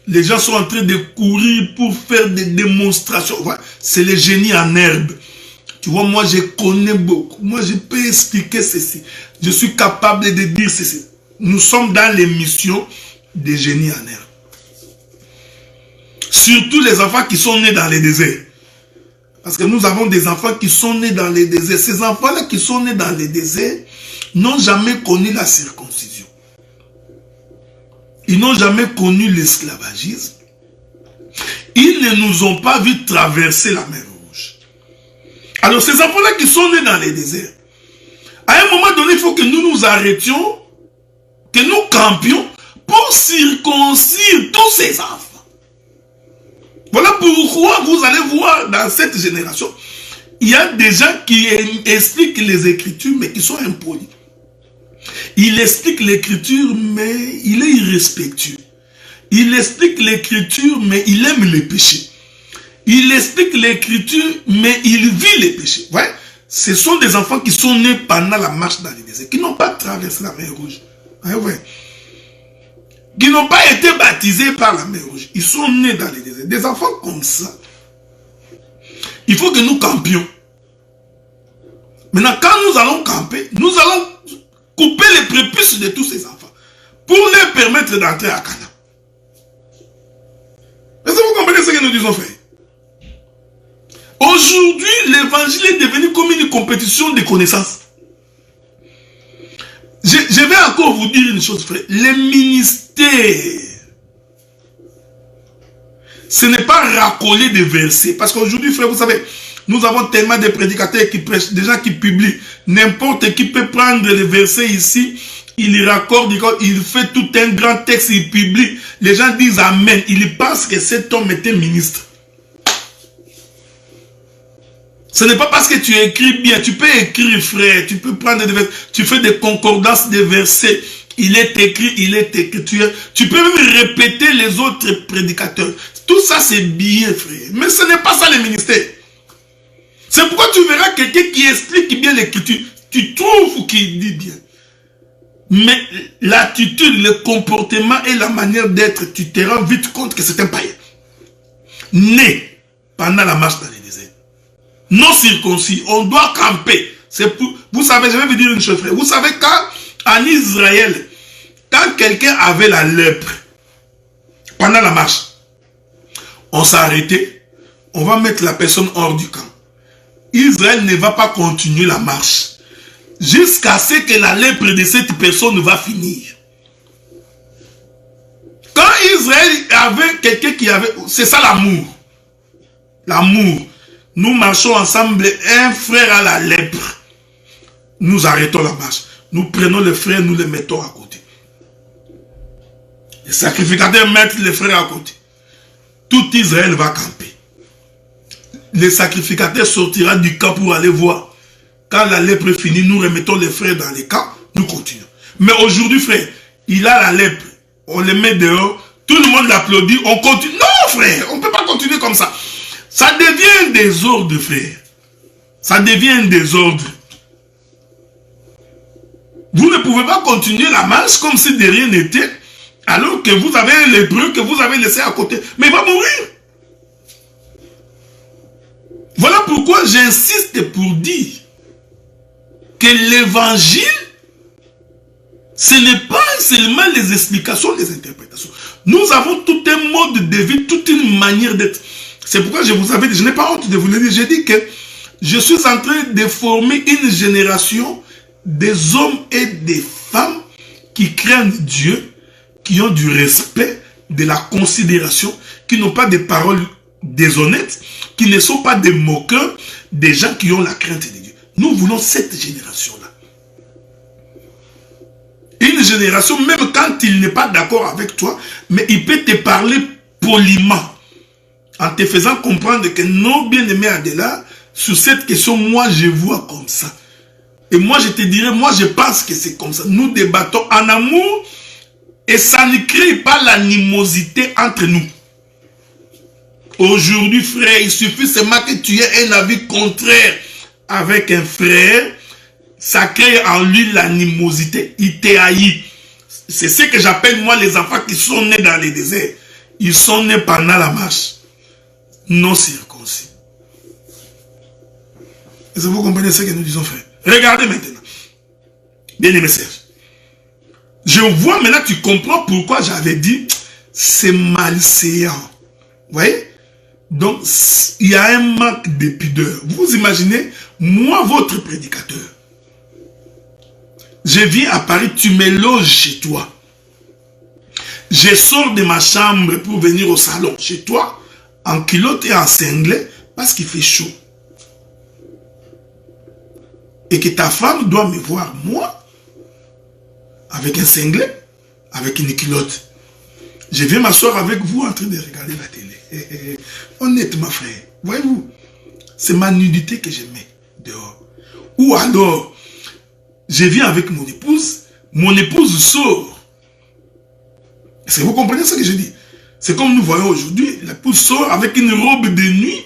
Les gens sont en train de courir pour faire des démonstrations. Ouais, c'est les génies en herbe. Tu vois, moi, je connais beaucoup. Moi, je peux expliquer ceci. Je suis capable de dire ceci. Nous sommes dans l'émission des génies en herbe. Surtout les enfants qui sont nés dans les déserts. Parce que nous avons des enfants qui sont nés dans les déserts. Ces enfants-là qui sont nés dans les déserts n'ont jamais connu la circoncision. Ils n'ont jamais connu l'esclavagisme. Ils ne nous ont pas vu traverser la mer Rouge. Alors ces enfants-là qui sont nés dans les déserts, à un moment donné, il faut que nous nous arrêtions, que nous campions pour circoncire tous ces enfants. Voilà pourquoi vous allez voir dans cette génération, il y a des gens qui expliquent les Écritures, mais qui sont impolis. Il explique l'Écriture, mais il est irrespectueux. Il explique l'Écriture, mais il aime les péchés. Il explique l'Écriture, mais il vit les péchés. Ouais? Ce sont des enfants qui sont nés pendant la marche dans les déserts, qui n'ont pas traversé la mer Rouge. Ouais. Qui n'ont pas été baptisés par la mer Rouge. Ils sont nés dans les déserts. Des enfants comme ça. Il faut que nous campions. Maintenant, quand nous allons camper, nous allons couper les prépuces de tous ces enfants pour leur permettre d'entrer à Canaan. Est-ce que vous comprenez ce que nous disons, frère? Aujourd'hui, l'évangile est devenu comme une compétition de connaissances. Je vais encore vous dire une chose, frère. Les ministères, ce n'est pas racoler des versets. Parce qu'aujourd'hui, frère, vous savez, nous avons tellement de prédicateurs qui prêchent, des gens qui publient. N'importe qui peut prendre les versets ici, il y raccorde, il fait tout un grand texte, il publie. Les gens disent Amen. Ils pensent que cet homme était ministre. Ce n'est pas parce que tu écris bien, tu peux écrire, frère, tu peux prendre des versets, tu fais des concordances de versets, il est écrit, tu peux même répéter les autres prédicateurs. Tout ça c'est bien, frère, mais ce n'est pas ça le ministère. C'est pourquoi tu verras quelqu'un qui explique bien l'écriture, tu trouves qu'il dit bien. Mais l'attitude, le comportement et la manière d'être, tu te rends vite compte que c'est un païen. Né pendant la marche dans les déserts. Non circoncis, on doit camper. Vous savez, je vais vous dire une chose, frère. Vous savez, en Israël, quand quelqu'un avait la lèpre, pendant la marche, on s'arrêtait, on va mettre la personne hors du camp. Israël ne va pas continuer la marche jusqu'à ce que la lèpre de cette personne va finir. Quand Israël avait quelqu'un qui avait... C'est ça l'amour. L'amour. Nous marchons ensemble, un frère a la lèpre. Nous arrêtons la marche. Nous prenons le frère, nous le mettons à côté. Les sacrificateurs mettent les frères à côté. Tout Israël va camper. Le sacrificateur sortira du camp pour aller voir. Quand la lèpre finit, nous remettons les frères dans les camps, nous continuons. Mais aujourd'hui, frère, il a la lèpre. On le met dehors, tout le monde l'applaudit, on continue. Non, frère, on ne peut pas continuer comme ça. Ça devient un désordre, frère. Ça devient un désordre. Vous ne pouvez pas continuer la marche comme si de rien n'était, alors que vous avez un lépreux que vous avez laissé à côté. Mais il va mourir. Voilà pourquoi j'insiste pour dire que l'évangile, ce n'est pas seulement les explications, les interprétations. Nous avons tout un mode de vie, toute une manière d'être. C'est pourquoi je vous avais dit, je n'ai pas honte de vous le dire, j'ai dit que je suis en train de former une génération des hommes et des femmes qui craignent Dieu, qui ont du respect, de la considération, qui n'ont pas des paroles déshonnêtes, qui ne sont pas des moqueurs, des gens qui ont la crainte de Dieu. Nous voulons cette génération-là. Une génération, même quand il n'est pas d'accord avec toi, mais il peut te parler poliment, en te faisant comprendre que non, bien-aimé Adela, sur cette question, moi je vois comme ça. Et moi je te dirais, moi je pense que c'est comme ça. Nous débattons en amour et ça ne crée pas l'animosité entre nous. Aujourd'hui, frère, il suffit seulement que tu aies un avis contraire avec un frère, ça crée en lui l'animosité. Il te haït. C'est ce que j'appelle moi les enfants qui sont nés dans les déserts. Ils sont nés pendant la marche. Non circoncis. Est-ce que vous comprenez ce que nous disons, frère? Regardez maintenant. Bien-aimé Serge. Je vois maintenant, tu comprends pourquoi j'avais dit c'est malséant. Vous voyez? Donc, il y a un manque de pudeur. Vous imaginez, moi, votre prédicateur, je viens à Paris, tu me loges chez toi. Je sors de ma chambre pour venir au salon chez toi, en culotte et en cinglet, parce qu'il fait chaud. Et que ta femme doit me voir, moi, avec un cinglet, avec une culotte. Je viens m'asseoir avec vous en train de regarder la télé. Honnêtement, frère, voyez-vous, c'est ma nudité que je mets dehors. Ou alors, je viens avec mon épouse sort. Est-ce que vous comprenez ce que je dis? C'est comme nous voyons aujourd'hui, l'épouse sort avec une robe de nuit.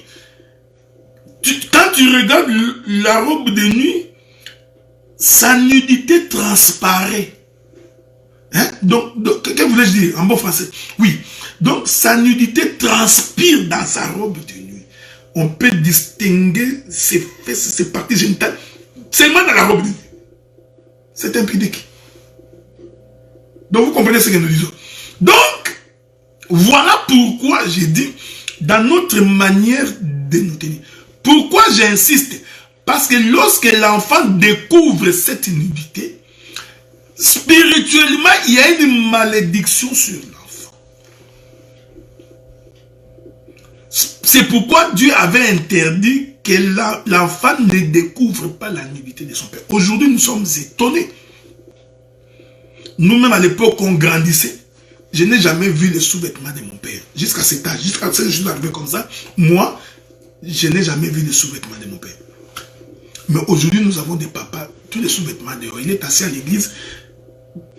Quand tu regardes la robe de nuit, sa nudité transparaît. Hein? Donc, que voulais-je dire en bon français? Oui. Donc, sa nudité transpire dans sa robe de nuit. On peut distinguer ses fesses, ses parties génitales, seulement dans la robe de nuit. C'est impudique. Donc, vous comprenez ce que nous disons. Donc, voilà pourquoi j'ai dit, dans notre manière de nous tenir. Pourquoi j'insiste? Parce que lorsque l'enfant découvre cette nudité, spirituellement, il y a une malédiction sur l'enfant. C'est pourquoi Dieu avait interdit que l'enfant ne découvre pas la nudité de son père. Aujourd'hui, nous sommes étonnés. Nous-mêmes, à l'époque, on grandissait. Je n'ai jamais vu les sous-vêtements de mon père. Jusqu'à cet âge, jusqu'à ce que je suis arrivé comme ça, moi, je n'ai jamais vu les sous-vêtements de mon père. Mais aujourd'hui, nous avons des papas, tous les sous-vêtements dehors. Il est assis à l'église.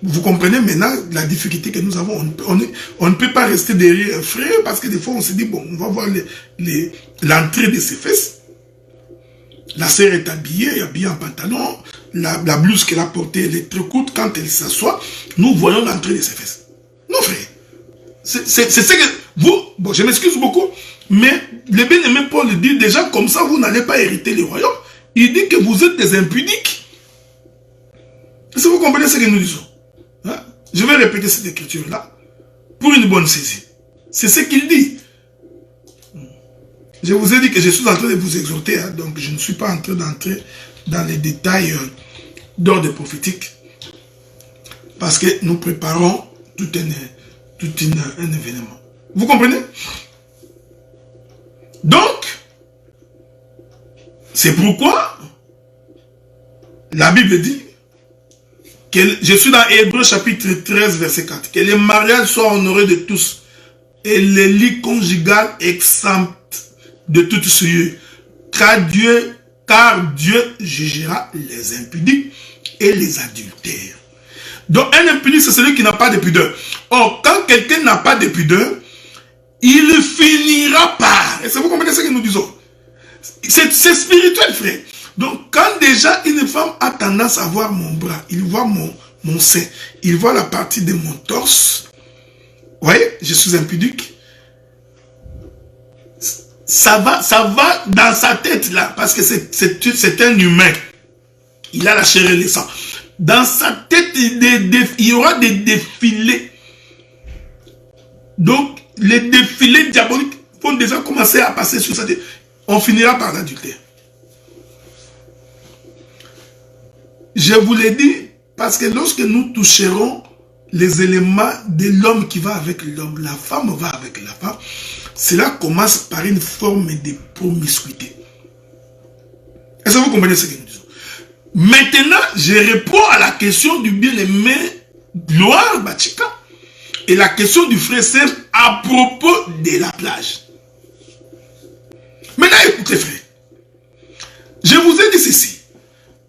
Vous comprenez maintenant la difficulté que nous avons. On ne peut pas rester derrière un frère parce que des fois, on se dit, bon, on va voir l'entrée de ses fesses. La sœur est habillée en pantalon. La blouse qu'elle a portée, elle est très courte. Quand elle s'assoit, nous voyons l'entrée de ses fesses. Non, frère. C'est ce que vous... Bon, je m'excuse beaucoup, mais le bien-aimé Paul dit déjà, comme ça, vous n'allez pas hériter le royaume. Il dit que vous êtes des impudiques. Est-ce que vous comprenez ce que nous disons? Hein? Je vais répéter cette écriture-là pour une bonne saisie. C'est ce qu'il dit. Je vous ai dit que je suis en train de vous exhorter, hein, donc je ne suis pas en train d'entrer dans les détails d'ordre prophétique. Parce que nous préparons tout un événement. Vous comprenez? Donc, c'est pourquoi la Bible dit, je suis dans Hébreux chapitre 13, verset 4, que les mariages soient honorés de tous et les lits conjugales exemptes de toute souillure, car Dieu jugera les impudiques et les adultères. Donc un impudique, c'est celui qui n'a pas de pudeur. Or, quand quelqu'un n'a pas de pudeur, il finira par... Est-ce que vous comprenez ce que nous disons? C'est spirituel, frère. Donc, quand déjà une femme a tendance à voir mon bras, il voit mon sein, il voit la partie de mon torse, vous voyez, je suis impudique. Ça va dans sa tête là, parce que c'est un humain. Il a la chair et le sang. Dans sa tête, il y aura des défilés. Donc, les défilés diaboliques vont déjà commencer à passer sur sa tête. On finira par l'adultère. Je vous l'ai dit, parce que lorsque nous toucherons les éléments de l'homme qui va avec l'homme, la femme va avec la femme, cela commence par une forme de promiscuité. Est-ce que vous comprenez ce que nous disons? Maintenant, je réponds à la question du bien-aimé Gloire Bachika. Et la question du frère Serge à propos de la plage. Maintenant, écoutez frère. Je vous ai dit ceci.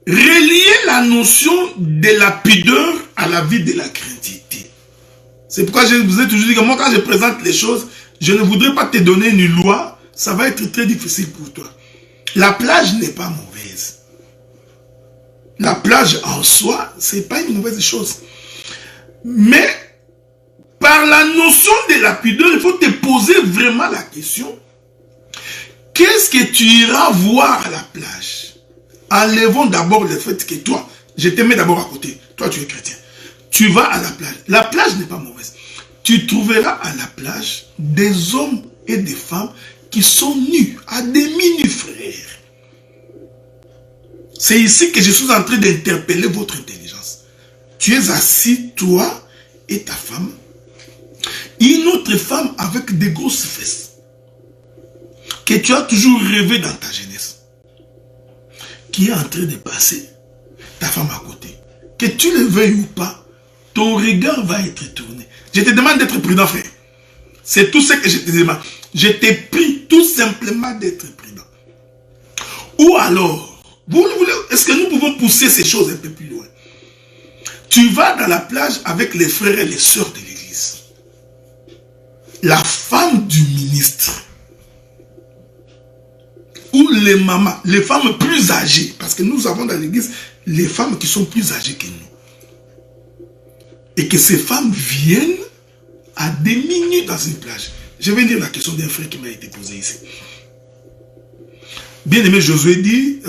Relier la notion de la pudeur à la vie de la craintivité. C'est pourquoi je vous ai toujours dit que moi, quand je présente les choses, je ne voudrais pas te donner une loi. Ça va être très difficile pour toi. La plage n'est pas mauvaise. La plage en soi, ce n'est pas une mauvaise chose. Mais, par la notion de la pudeur, il faut te poser vraiment la question. Qu'est-ce que tu iras voir à la plage? Enlevons d'abord le fait que toi, je te mets d'abord à côté. Toi, tu es chrétien. Tu vas à la plage. La plage n'est pas mauvaise. Tu trouveras à la plage des hommes et des femmes qui sont nus, à demi nus, frères. C'est ici que je suis en train d'interpeller votre intelligence. Tu es assis, toi et ta femme. Une autre femme avec des grosses fesses. Que tu as toujours rêvé dans ta jeunesse. Qui est en train de passer. Ta femme à côté. Que tu le veuilles ou pas, ton regard va être tourné. Je te demande d'être prudent, frère. C'est tout ce que je te demande. Je t'ai pris tout simplement d'être prudent. Ou alors, est-ce que nous pouvons pousser ces choses un peu plus loin? Tu vas dans la plage avec les frères et les sœurs de l'église. La femme du ministre. Ou les mamans, les femmes plus âgées. Parce que nous avons dans l'église les femmes qui sont plus âgées que nous. Et que ces femmes viennent à des minutes dans une plage. Je vais dire la question d'un frère qui m'a été posée ici. Bien-aimé Josué dit,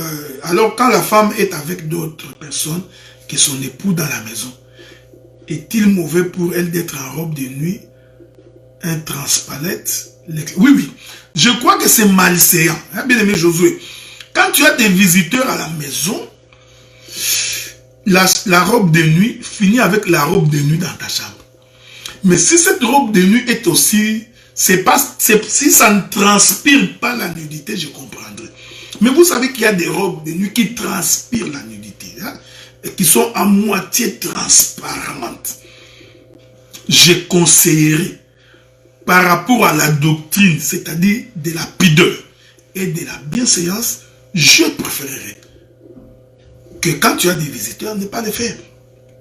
alors quand la femme est avec d'autres personnes que son époux dans la maison, est-il mauvais pour elle d'être en robe de nuit, un transpalette? Oui, oui. Je crois que c'est malséant. Hein, bien-aimé Josué. Quand tu as des visiteurs à la maison, la robe de nuit finit avec la robe de nuit dans ta chambre. Mais si cette robe de nuit est aussi... si ça ne transpire pas la nudité, je comprendrai. Mais vous savez qu'il y a des robes de nuit qui transpirent la nudité. Hein, et qui sont à moitié transparentes. Je conseillerais, par rapport à la doctrine, c'est-à-dire de la pudeur et de la bienséance, je préférerais que quand tu as des visiteurs, ne pas les faire.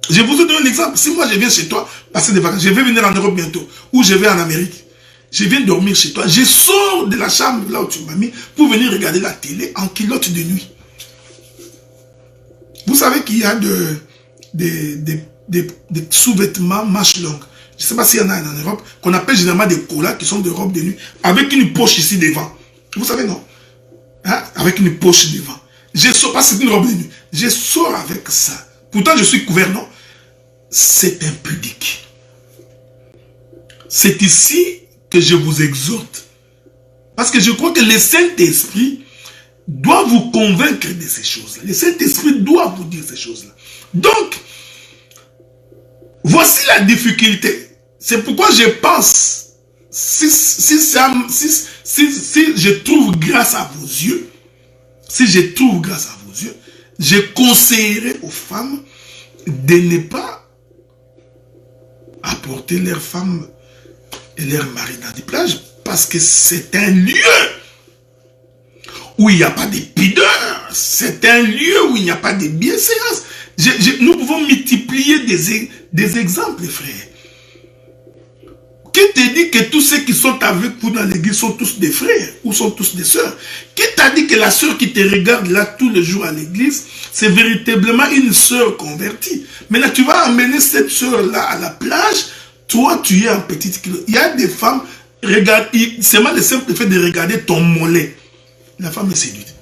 Je vous donne un exemple. Si moi je viens chez toi, passer des vacances, je vais venir en Europe bientôt, ou je vais en Amérique, je viens dormir chez toi, je sors de la chambre là où tu m'as mis pour venir regarder la télé en culotte de nuit. Vous savez qu'il y a des sous-vêtements manches longues. Je ne sais pas s'il y en a en Europe, qu'on appelle généralement des colas qui sont des robes de nuit, avec une poche ici devant. Vous savez, non? Hein? Avec une poche devant. Je sors, pas c'est une robe de nuit. Je sors avec ça. Pourtant, je suis couvert, non? C'est impudique. C'est ici que je vous exhorte. Parce que je crois que le Saint-Esprit doit vous convaincre de ces choses-là. Le Saint-Esprit doit vous dire ces choses-là. Donc, voici la difficulté. C'est pourquoi je pense, si je trouve grâce à vos yeux, je conseillerais aux femmes de ne pas apporter leurs femmes et leurs maris dans des plages, parce que c'est un lieu où il n'y a pas de pudeur, c'est un lieu où il n'y a pas de bienséance. Nous pouvons multiplier des exemples, frère. Qui te dit que tous ceux qui sont avec vous dans l'église sont tous des frères ou sont tous des sœurs? Qui t'a dit que la sœur qui te regarde là tous les jours à l'église, c'est véritablement une sœur convertie? Maintenant, tu vas amener cette sœur-là à la plage, toi, tu es en petite culotte. Il y a des femmes, regarde, c'est mal le simple fait de regarder ton mollet. La femme est séduite.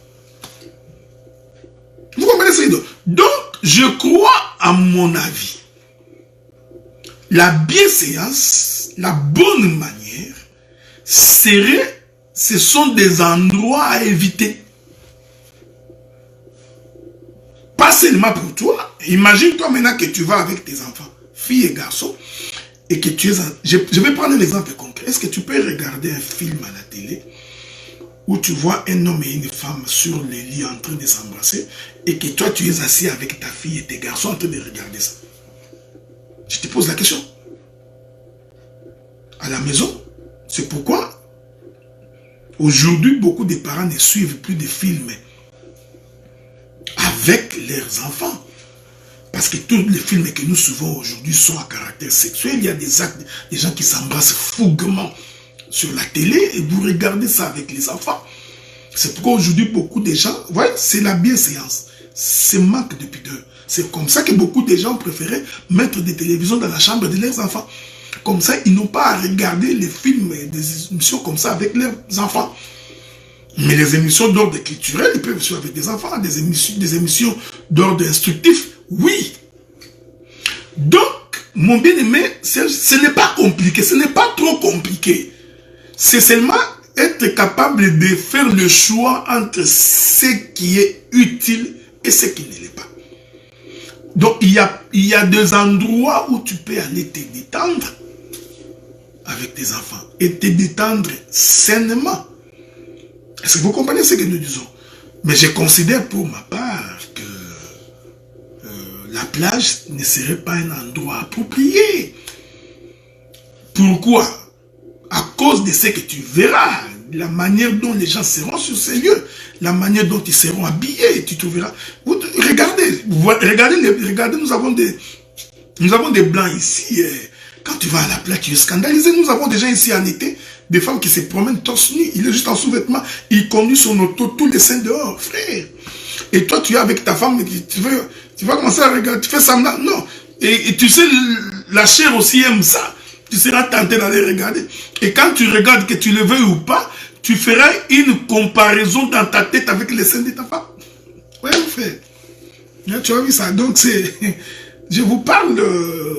Vous comprenez ça? Donc, je crois, à mon avis, la bienséance, la bonne manière, ce sont des endroits à éviter. Pas seulement pour toi. Imagine-toi maintenant que tu vas avec tes enfants, filles et garçons, et que tu es... Je vais prendre un exemple concret. Est-ce que tu peux regarder un film à la télé où tu vois un homme et une femme sur le lit en train de s'embrasser et que toi tu es assis avec ta fille et tes garçons en train de regarder ça? Je te pose la question. À la maison, c'est pourquoi aujourd'hui, beaucoup de parents ne suivent plus de films avec leurs enfants. Parce que tous les films que nous suivons aujourd'hui sont à caractère sexuel. Il y a des actes, des gens qui s'embrassent fouguement sur la télé et vous regardez ça avec les enfants. C'est pourquoi aujourd'hui, beaucoup de gens, ouais, c'est la bienséance. C'est manque de pudeur. C'est comme ça que beaucoup de gens préféraient mettre des télévisions dans la chambre de leurs enfants. Comme ça, ils n'ont pas à regarder les films et des émissions comme ça avec leurs enfants. Mais les émissions d'ordre culturel, ils peuvent suivre avec des enfants, des émissions d'ordre instructif, oui. Donc, mon bien-aimé, ce n'est pas compliqué, ce n'est pas trop compliqué. C'est seulement être capable de faire le choix entre ce qui est utile et ce qui ne l'est pas. Donc, il y a des endroits où tu peux aller te détendre avec tes enfants et te détendre sainement. Est-ce que vous comprenez ce que nous disons? Mais je considère pour ma part que la plage ne serait pas un endroit approprié. Pourquoi? À cause de ce que tu verras, la manière dont les gens seront sur ces lieux, la manière dont ils seront habillés, tu trouveras. Regardez, nous avons des blancs ici. Quand tu vas à la plage, tu es scandalisé. Nous avons des gens ici en été, des femmes qui se promènent torse nu. Il est juste en sous-vêtements. Il conduit son auto, tous les seins dehors, frère. Et toi, tu es avec ta femme, tu vas commencer à regarder, tu fais ça, non. Et tu sais, la chair aussi aime ça. Tu seras tenté d'aller regarder. Et quand tu regardes, que tu le veuilles ou pas, tu feras une comparaison dans ta tête avec les seins de ta femme. Ouais, frère. Tu as vu ça. Donc, c'est... Je vous parle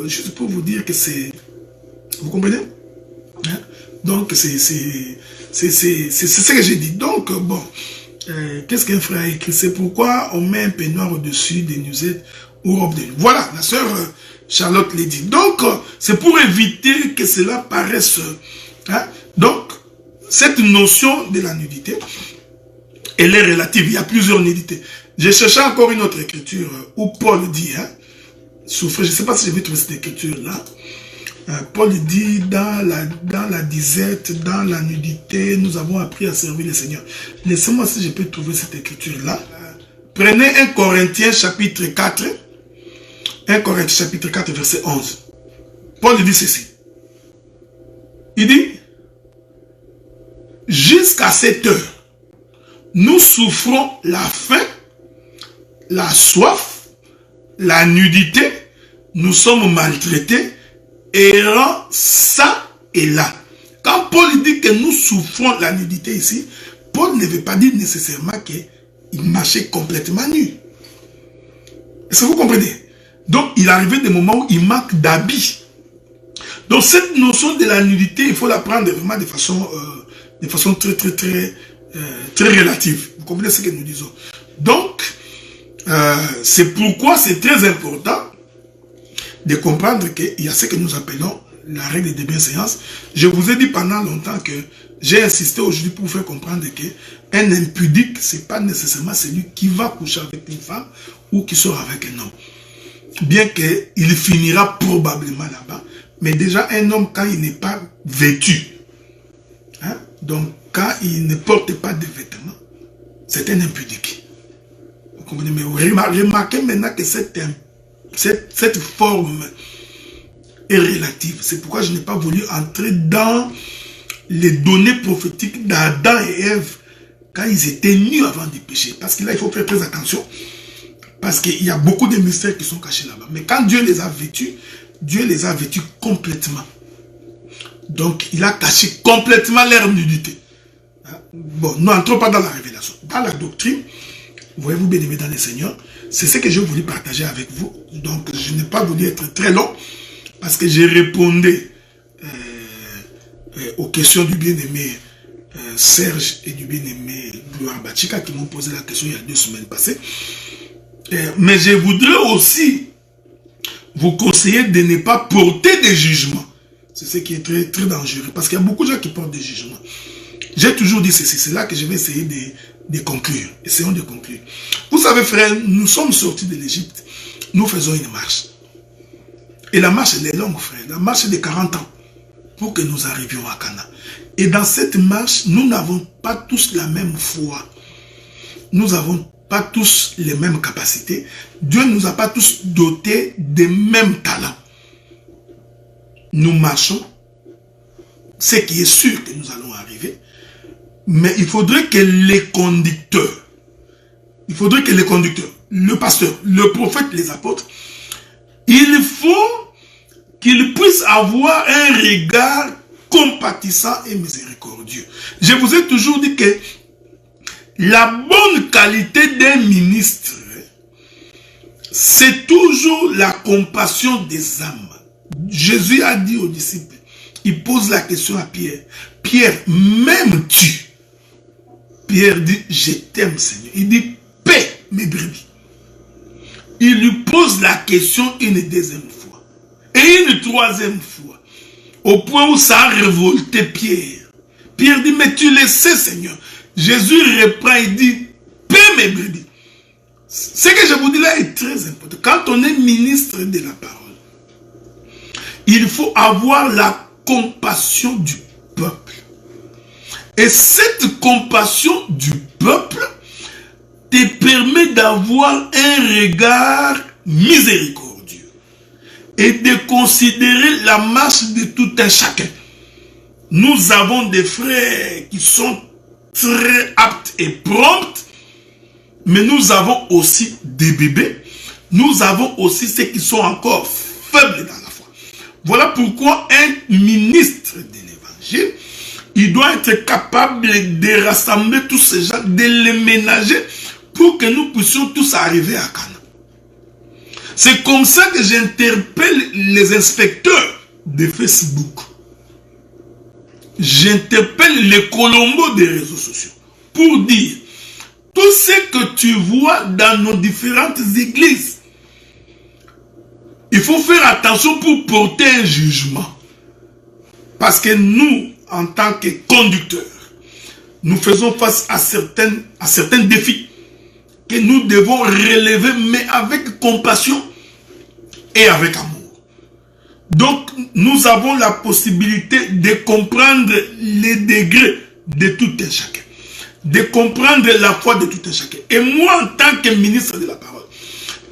juste pour vous dire que c'est... Vous comprenez? Hein? Donc, c'est ce que j'ai dit. Donc, bon, qu'est-ce qu'un frère a écrit? C'est pourquoi on met un peignoir au-dessus des nuisettes ou robe de nuit. Voilà, la sœur Charlotte l'a dit. Donc, c'est pour éviter que cela paraisse... Hein? Donc, cette notion de la nudité, elle est relative. Il y a plusieurs nudités. J'ai cherché encore une autre écriture où Paul dit... Hein, souffrir, je ne sais pas si je vais trouver cette écriture-là. Paul dit, dans la disette, dans la nudité, nous avons appris à servir le Seigneur. Laissez-moi si je peux trouver cette écriture-là. Prenez 1 Corinthiens chapitre 4. 1 Corinthiens chapitre 4, verset 11. Paul dit ceci. Il dit, jusqu'à cette heure, nous souffrons la faim, la soif, la nudité, nous sommes maltraités, errants ça et là. Quand Paul dit que nous souffrons la nudité ici, Paul ne veut pas dire nécessairement qu'il marchait complètement nu. Est-ce que vous comprenez? Donc, il arrivait des moments où il manque d'habits. Donc, cette notion de la nudité, il faut la prendre vraiment de façon très relative. Vous comprenez ce que nous disons? Donc, c'est pourquoi c'est très important de comprendre qu'il y a ce que nous appelons la règle de bienséance. Je vous ai dit pendant longtemps que j'ai insisté aujourd'hui pour vous faire comprendre qu'un impudique, ce n'est pas nécessairement celui qui va coucher avec une femme ou qui sort avec un homme. Bien qu'il finira probablement là-bas. Mais déjà, un homme, quand il n'est pas vêtu, hein, donc quand il ne porte pas de vêtements, c'est un impudique. Vous comprenez? Mais remarquez maintenant que cette forme est relative. C'est pourquoi je n'ai pas voulu entrer dans les données prophétiques d'Adam et Ève quand ils étaient nus avant de pécher. Parce que là, il faut faire très attention. Parce qu'il y a beaucoup de mystères qui sont cachés là-bas. Mais quand Dieu les a vêtus, Dieu les a vêtus complètement. Donc, il a caché complètement leur nudité. Bon, n'entrons pas dans la révélation. Dans la doctrine, voyez-vous bien aimé dans le Seigneur, c'est ce que je voulais partager avec vous. Donc, je n'ai pas voulu être très long, parce que j'ai répondu aux questions du bien-aimé Serge et du bien-aimé Gloire Bachika qui m'ont posé la question il y a 2 semaines passées. Mais je voudrais aussi vous conseiller de ne pas porter des jugements. C'est ce qui est très, très dangereux, parce qu'il y a beaucoup de gens qui portent des jugements. J'ai toujours dit ceci, c'est là que je vais essayer de conclure. Essayons de conclure. Vous savez, frère, nous sommes sortis de l'Égypte. Nous faisons une marche. Et la marche, elle est longue, frère. La marche est de 40 ans pour que nous arrivions à Canaan. Et dans cette marche, nous n'avons pas tous la même foi. Nous n'avons pas tous les mêmes capacités. Dieu ne nous a pas tous dotés des mêmes talents. Nous marchons, ce qui est sûr que nous allons arriver, mais il faudrait que les conducteurs, le pasteur, le prophète, les apôtres, il faut qu'ils puissent avoir un regard compatissant et miséricordieux. Je vous ai toujours dit que la bonne qualité d'un ministre, c'est toujours la compassion des âmes. Jésus a dit aux disciples, il pose la question à Pierre, Pierre, m'aimes-tu? Pierre dit, je t'aime Seigneur. Il dit, paix mes brebis. Il lui pose la question une deuxième fois. Et une troisième fois. Au point où ça a révolté Pierre. Pierre dit, mais tu le sais Seigneur. Jésus reprend et dit, paix mes brebis. Ce que je vous dis là est très important. Quand on est ministre de la parole, il faut avoir la compassion du peuple. Et cette compassion du peuple te permet d'avoir un regard miséricordieux et de considérer la marche de tout un chacun. Nous avons des frères qui sont très aptes et prompts, mais nous avons aussi des bébés. Nous avons aussi ceux qui sont encore faibles dans la foi. Voilà pourquoi un ministre de l'évangile, il doit être capable de rassembler tous ces gens, de les ménager pour que nous puissions tous arriver à Canaan. C'est comme ça que j'interpelle les inspecteurs de Facebook. J'interpelle les Colombos des réseaux sociaux pour dire tout ce que tu vois dans nos différentes églises. Il faut faire attention pour porter un jugement. Parce que nous, en tant que conducteurs, nous faisons face à certains défis que nous devons relever, mais avec compassion et avec amour. Donc, nous avons la possibilité de comprendre les degrés de tout un chacun, de comprendre la foi de tout un chacun. Et moi, en tant que ministre de la parole,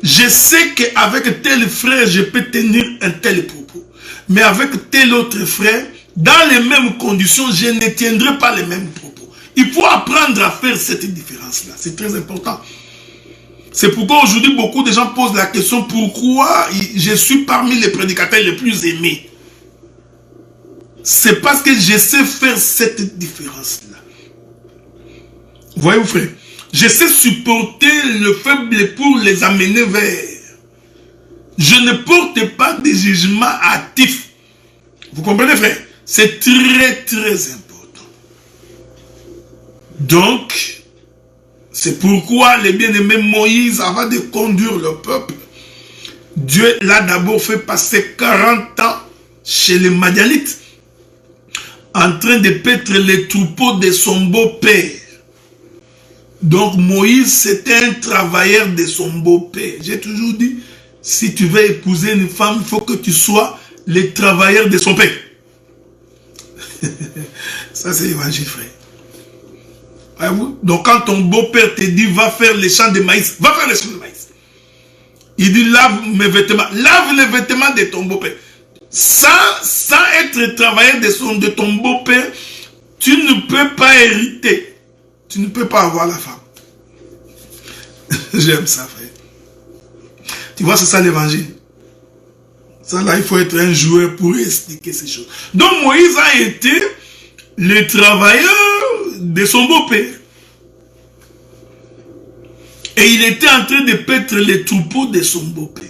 je sais qu'avec tel frère, je peux tenir un tel propos. Mais avec tel autre frère, dans les mêmes conditions, je ne tiendrai pas les mêmes propos. Il faut apprendre à faire cette différence-là. C'est très important. C'est pourquoi aujourd'hui, beaucoup de gens posent la question pourquoi je suis parmi les prédicateurs les plus aimés. C'est parce que je sais faire cette différence-là. Voyez-vous, frère, je sais supporter le faible pour les amener vers. Je ne porte pas de jugement hâtif. Vous comprenez, frère? C'est très, très important. Donc, c'est pourquoi les bien-aimés Moïse, avant de conduire le peuple, Dieu l'a d'abord fait passer 40 ans chez les Madianites, en train de paître les troupeaux de son beau-père. Donc Moïse, c'était un travailleur de son beau-père. J'ai toujours dit, si tu veux épouser une femme, il faut que tu sois le travailleur de son père. Ça, c'est l'évangile, frère. Donc quand ton beau-père te dit, va faire les champs de maïs, va faire les champs de maïs. Il dit, lave mes vêtements. Lave les vêtements de ton beau-père. Sans être travailleur de ton beau-père, tu ne peux pas hériter. Tu ne peux pas avoir la femme. J'aime ça, frère. Tu vois, c'est ça l'évangile. Ça là, il faut être un joueur pour expliquer ces choses. Donc Moïse a été le travailleur de son beau-père. Et il était en train de paître les troupeaux de son beau-père.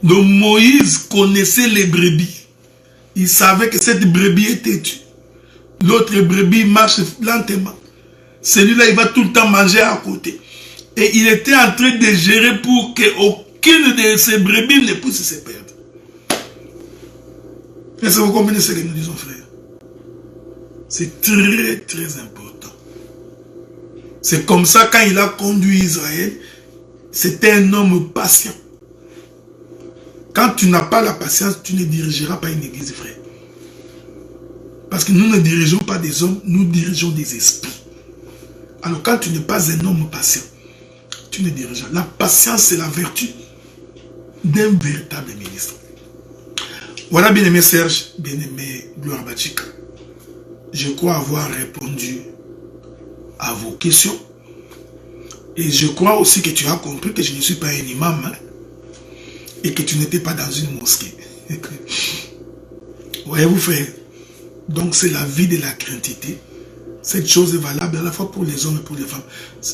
Donc Moïse connaissait les brebis. Il savait que cette brebis était têtue. L'autre brebis marche lentement. Celui-là, il va tout le temps manger à côté. Et il était en train de gérer pour qu'aucune de ces brebis ne puisse se perdre. Est-ce que vous comprenez ce que nous disons, frère? C'est très, très important. C'est comme ça, quand il a conduit Israël, c'était un homme patient. Quand tu n'as pas la patience, tu ne dirigeras pas une église, frère. Parce que nous ne dirigeons pas des hommes, nous dirigeons des esprits. Alors quand tu n'es pas un homme patient, tu ne diriges pas. La patience, c'est la vertu d'un véritable ministre. Voilà, bien-aimé Serge, bien-aimé Gloire Bachika. Je crois avoir répondu à vos questions. Et je crois aussi que tu as compris que je ne suis pas un imam, hein, et que tu n'étais pas dans une mosquée. Voyez-vous, frère? Donc c'est la vie de la craintivité. Cette chose est valable à la fois pour les hommes et pour les femmes.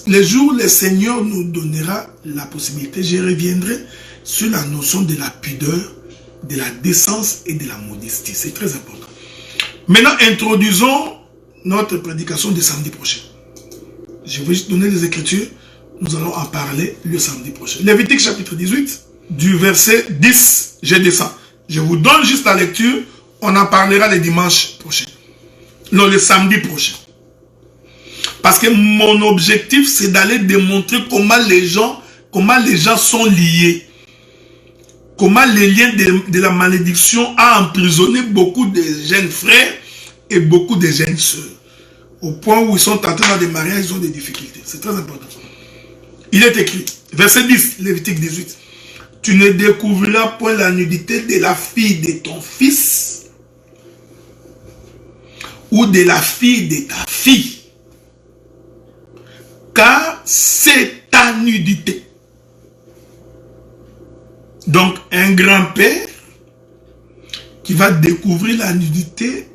Les jours où le Seigneur nous donnera la possibilité, je reviendrai sur la notion de la pudeur, de la décence et de la modestie. C'est très important. Maintenant, introduisons notre prédication de samedi prochain. Je vais juste donner les Écritures. Nous allons en parler le samedi prochain. Lévitique chapitre 18, du verset 10, je descends. Je vous donne juste la lecture. On en parlera le dimanche prochain. Non, le samedi prochain. Parce que mon objectif, c'est d'aller démontrer comment les gens sont liés. Comment les liens de la malédiction a emprisonné beaucoup de jeunes frères et beaucoup de jeunes sœurs. Au point où ils sont entrés dans des mariages, ils ont des difficultés. C'est très important. Il est écrit, verset 10, Lévitique 18. Tu ne découvriras point la nudité de la fille de ton fils ou de la fille de ta fille, car c'est ta nudité. Donc, un grand-père qui va découvrir la nudité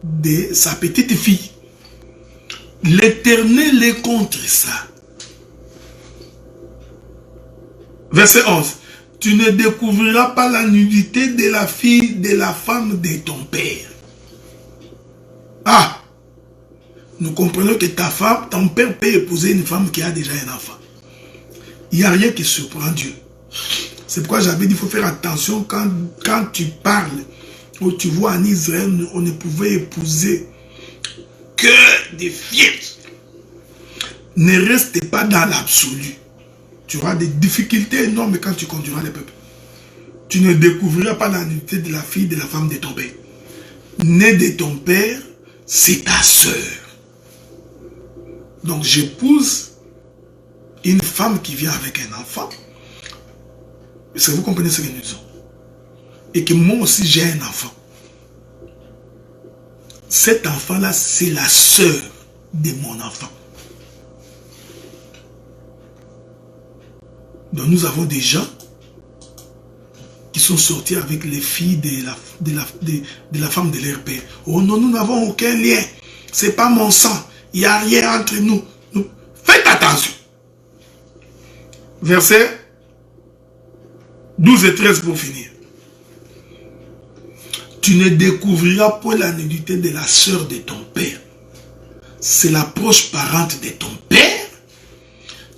de sa petite fille. L'Éternel est contre ça. Verset 11. Tu ne découvriras pas la nudité de la fille de la femme de ton père. Ah! Nous comprenons que ta femme, ton père peut épouser une femme qui a déjà un enfant. Il n'y a rien qui surprend Dieu. C'est pourquoi j'avais dit qu'il faut faire attention quand tu parles, ou tu vois en Israël, on ne pouvait épouser que des filles. Ne reste pas dans l'absolu. Tu auras des difficultés énormes quand tu conduiras les peuples. Tu ne découvriras pas la nudité de la fille de la femme de ton père. Née de ton père, c'est ta sœur. Donc j'épouse une femme qui vient avec un enfant. Est-ce que vous comprenez ce que nous disons? Et que moi aussi j'ai un enfant. Cet enfant-là, c'est la sœur de mon enfant. Donc nous avons des gens qui sont sortis avec les filles de la femme de leur père. Oh non, nous n'avons aucun lien. Ce n'est pas mon sang. Il n'y a rien entre nous. Faites attention. Verset 12 et 13 pour finir. Tu ne découvriras point la nudité de la sœur de ton père. C'est la proche parente de ton père.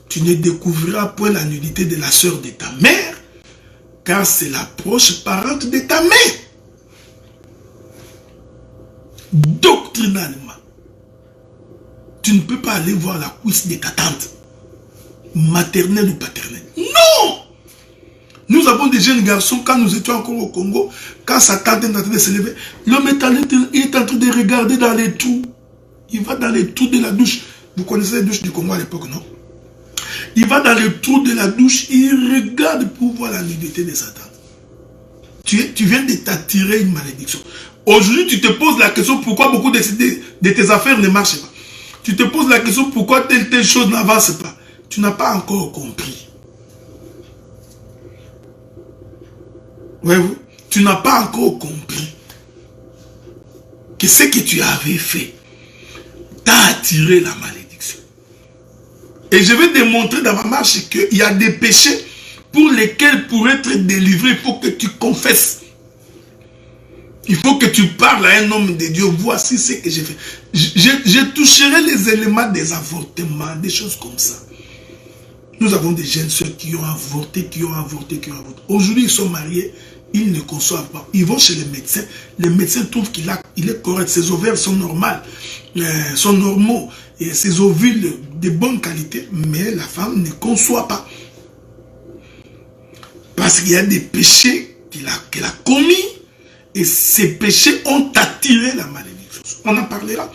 Tu ne découvriras point la nudité de la sœur de ta mère, car c'est la proche parente de ta mère. Doctrinalement, tu ne peux pas aller voir la cuisse de ta tante, maternelle ou paternelle. Non! Nous avons des jeunes garçons, quand nous étions encore au Congo, quand sa tante est en train de se lever, l'homme est en train de regarder dans les trous. Il va dans les trous de la douche. Vous connaissez les douches du Congo à l'époque, non? Il va dans le trou de la douche, il regarde pour voir la nudité de sa tante. Tu viens de t'attirer une malédiction. Aujourd'hui, tu te poses la question pourquoi beaucoup de tes affaires ne marchent pas. Tu te poses la question pourquoi telle chose n'avance pas. Tu n'as pas encore compris. Voyez-vous, tu n'as pas encore compris que ce que tu avais fait t'a attiré la malédiction. Et je vais démontrer dans ma marche qu'il y a des péchés pour lesquels, pour être délivré, il faut que tu confesses. Il faut que tu parles à un homme de Dieu. Voici ce que j'ai fait. Je toucherai les éléments des avortements, des choses comme ça. Nous avons des jeunes soeurs qui ont avorté, qui ont avorté. Aujourd'hui, ils sont mariés, ils ne conçoivent pas. Ils vont chez les médecins. Les médecins trouvent qu'il est correct. Ses ovaires sont normaux. Sont normaux. Et ses ovules de bonne qualité. Mais la femme ne conçoit pas. Parce qu'il y a des péchés qu'elle a commis, et ces péchés ont attiré la malédiction. On en parlera.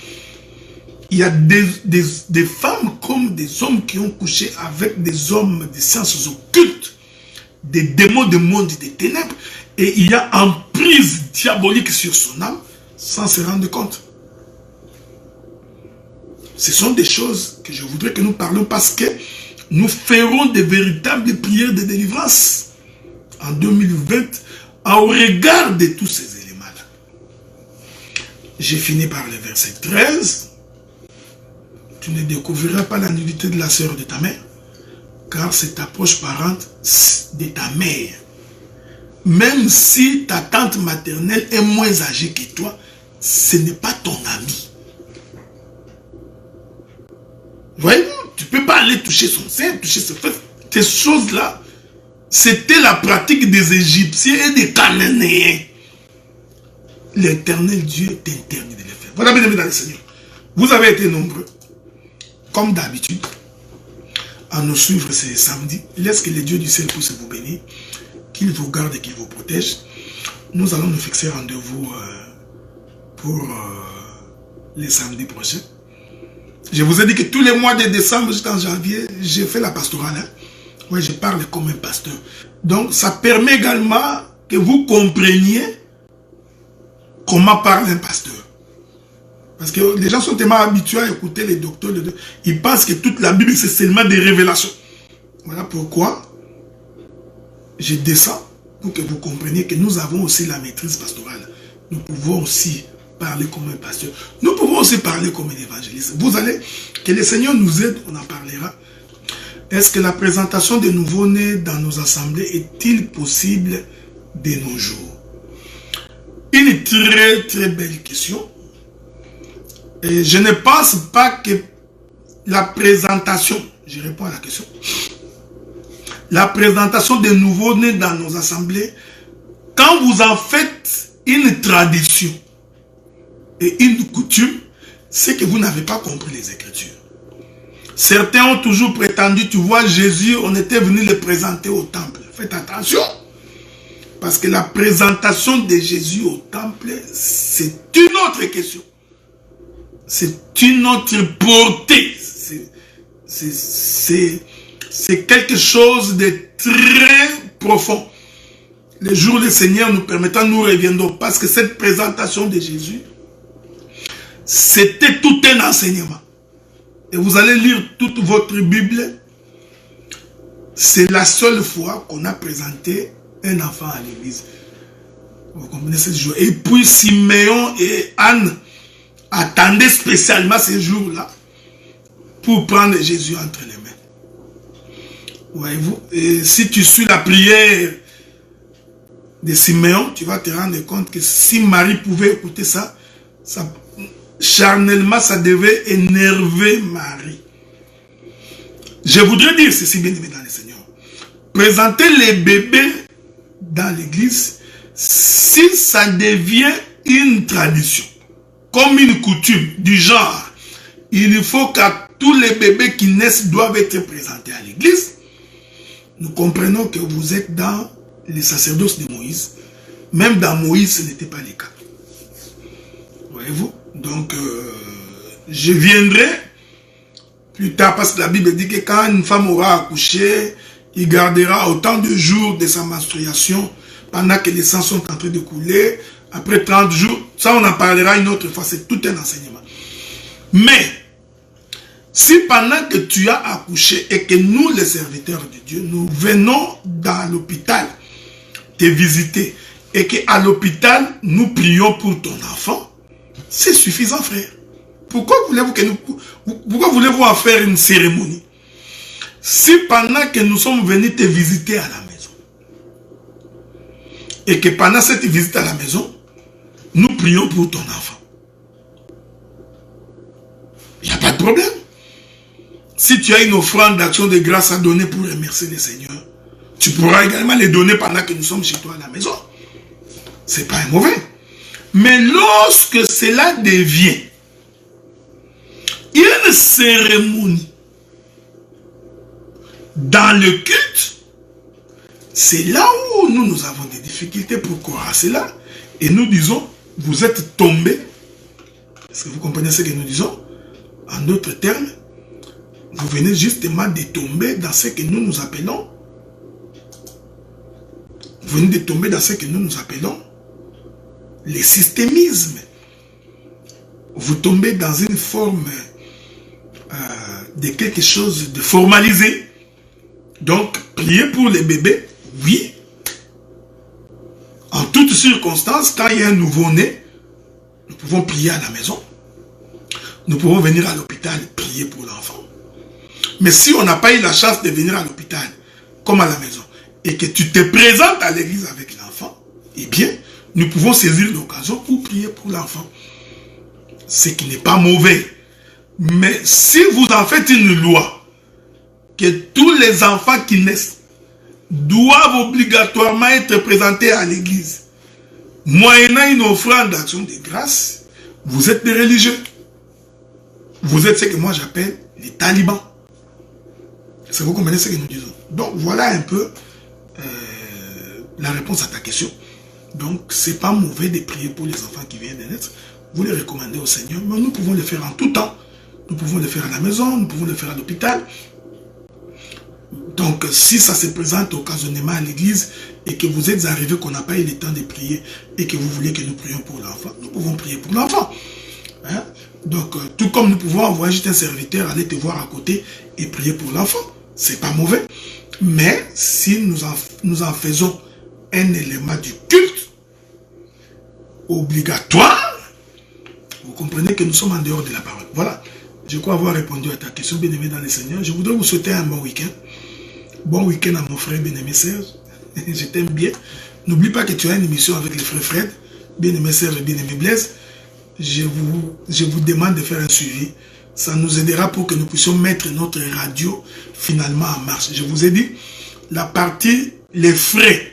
Il y a des femmes comme des hommes qui ont couché avec des hommes des sciences occultes, des démons du monde des ténèbres, et il y a emprise diabolique sur son âme sans se rendre compte. Ce sont des choses que je voudrais que nous parlions parce que nous ferons des véritables prières de délivrance en 2020 au regard de tous ces éléments-là. J'ai fini par le verset 13. Tu ne découvriras pas la nudité de la sœur de ta mère, car c'est ta proche parente de ta mère. Même si ta tante maternelle est moins âgée que toi, ce n'est pas ton ami. Voyez-vous, tu ne peux pas aller toucher son sein, toucher ses fesses. Ces choses-là, c'était la pratique des Égyptiens et des Cananéens. L'Éternel Dieu est interdit de les faire. Voilà, bien aimés dans le Seigneur. Vous avez été nombreux, comme d'habitude, à nous suivre ce samedi. Laisse que le Dieu du ciel puisse vous bénir, qu'il vous garde et qu'il vous protège. Nous allons nous fixer rendez-vous pour les samedis prochains. Je vous ai dit que tous les mois de décembre jusqu'en janvier, j'ai fait la pastorale. Hein? Oui, je parle comme un pasteur. Donc, ça permet également que vous compreniez comment parle un pasteur. Parce que les gens sont tellement habitués à écouter les docteurs. Ils pensent que toute la Bible, c'est seulement des révélations. Voilà pourquoi je descends pour que vous compreniez que nous avons aussi la maîtrise pastorale. Nous pouvons aussi parler comme un pasteur. Nous pouvons aussi parler comme un évangéliste. Vous allez, que le Seigneur nous aide, on en parlera. Est-ce que la présentation des nouveau-nés dans nos assemblées est-il possible de nos jours? Une très très belle question. Et je ne pense pas que la présentation, je réponds à la question, la présentation des nouveau-nés dans nos assemblées, quand vous en faites une tradition et une coutume, c'est que vous n'avez pas compris les Écritures. Certains ont toujours prétendu, tu vois, Jésus, on était venu le présenter au temple. Faites attention. Parce que la présentation de Jésus au temple, c'est une autre question. C'est une autre portée. C'est quelque chose de très profond. Le jour du Seigneur nous permettant, nous reviendrons. Parce que cette présentation de Jésus, c'était tout un enseignement. Et vous allez lire toute votre Bible. C'est la seule fois qu'on a présenté un enfant à l'église. Vous comprenez ce jour. Et puis Siméon et Anne attendaient spécialement ces jours-là pour prendre Jésus entre les mains. Voyez-vous. Et si tu suis la prière de Siméon, tu vas te rendre compte que si Marie pouvait écouter ça, charnellement, ça devait énerver Marie. Je voudrais dire ceci, bien aimé dans le Seigneur. Présenter les bébés dans l'église, si ça devient une tradition, comme une coutume du genre, il faut qu'à tous les bébés qui naissent doivent être présentés à l'église. Nous comprenons que vous êtes dans les sacerdoces de Moïse. Même dans Moïse, ce n'était pas le cas. Voyez-vous? Donc, je viendrai plus tard parce que la Bible dit que quand une femme aura accouché, il gardera autant de jours de sa menstruation pendant que les sangs sont en train de couler. Après 30 jours, ça on en parlera une autre fois, c'est tout un enseignement. Mais, si pendant que tu as accouché et que nous, les serviteurs de Dieu, nous venons dans l'hôpital te visiter et qu'à l'hôpital, nous prions pour ton enfant, c'est suffisant, frère. Pourquoi voulez-vous en faire une cérémonie? Si pendant que nous sommes venus te visiter à la maison, et que pendant cette visite à la maison, nous prions pour ton enfant, il n'y a pas de problème. Si tu as une offrande d'action de grâce à donner pour remercier le Seigneur, tu pourras également les donner pendant que nous sommes chez toi à la maison. Ce n'est pas mauvais. Mais lorsque cela devient une cérémonie dans le culte, C'est là où nous avons des difficultés pour croire à cela. Et nous disons, vous êtes tombés. Est-ce que vous comprenez ce que nous disons? En d'autres termes, vous venez justement de tomber dans ce que nous appelons. Vous venez de tomber dans ce que nous appelons les systémismes. Vous tombez dans une forme de quelque chose de formalisé. Donc, prier pour les bébés, oui. En toutes circonstances, quand il y a un nouveau-né, nous pouvons prier à la maison. Nous pouvons venir à l'hôpital prier pour l'enfant. Mais si on n'a pas eu la chance de venir à l'hôpital, comme à la maison, et que tu te présentes à l'église avec l'enfant, eh bien, nous pouvons saisir l'occasion pour prier pour l'enfant. Ce qui n'est pas mauvais. Mais si vous en faites une loi, que tous les enfants qui naissent doivent obligatoirement être présentés à l'église, moyennant une offrande d'action de grâce, vous êtes des religieux. Vous êtes ce que moi j'appelle les talibans. Est-ce que vous comprenez ce que nous disons? Donc voilà un peu la réponse à ta question. Donc c'est pas mauvais de prier pour les enfants qui viennent de naître. Vous les recommandez au Seigneur, mais nous pouvons le faire en tout temps. Nous pouvons le faire à la maison, nous pouvons le faire à l'hôpital. Donc si ça se présente occasionnellement à l'église et que vous êtes arrivé qu'on n'a pas eu le temps de prier et que vous voulez que nous prions pour l'enfant, nous pouvons prier pour l'enfant. Hein? Donc tout comme nous pouvons envoyer juste un serviteur aller te voir à côté et prier pour l'enfant, c'est pas mauvais. Mais si nous en faisons un élément du culte obligatoire, vous comprenez que nous sommes en dehors de la parole. Voilà, je crois avoir répondu à ta question, bien-aimé dans le Seigneur. Je voudrais vous souhaiter un bon week-end. Bon week-end à mon frère bien-aimé Serge. Je t'aime bien. N'oublie pas que tu as une émission avec le frère Fred, bien-aimé Serge et bien-aimé Blaise. Je vous demande de faire un suivi. Ça nous aidera pour que nous puissions mettre notre radio finalement en marche. Je vous ai dit, la partie, les frais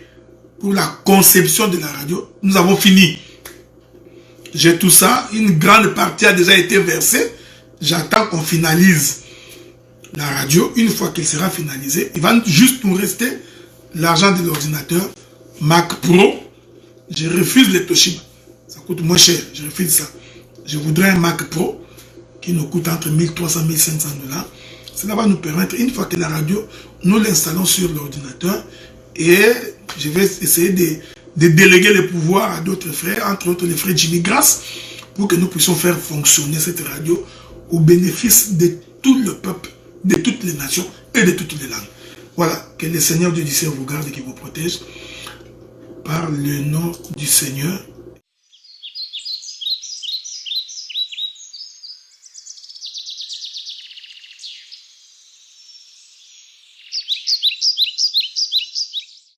pour la conception de la radio, nous avons fini. J'ai tout ça, une grande partie a déjà été versée. J'attends qu'on finalise la radio. Une fois qu'elle sera finalisée, il va juste nous rester l'argent de l'ordinateur Mac Pro. Je refuse les Toshiba. Ça coûte moins cher, je refuse ça. Je voudrais un Mac Pro qui nous coûte entre 1300 et 1500 $. Cela va nous permettre, une fois que la radio, nous l'installons sur l'ordinateur et je vais essayer de déléguer les pouvoirs à d'autres frères, entre autres les frères Jimmy Grasse, pour que nous puissions faire fonctionner cette radio au bénéfice de tout le peuple, de toutes les nations et de toutes les langues. Voilà, que le Seigneur Dieu du ciel vous garde et qui vous protège par le nom du Seigneur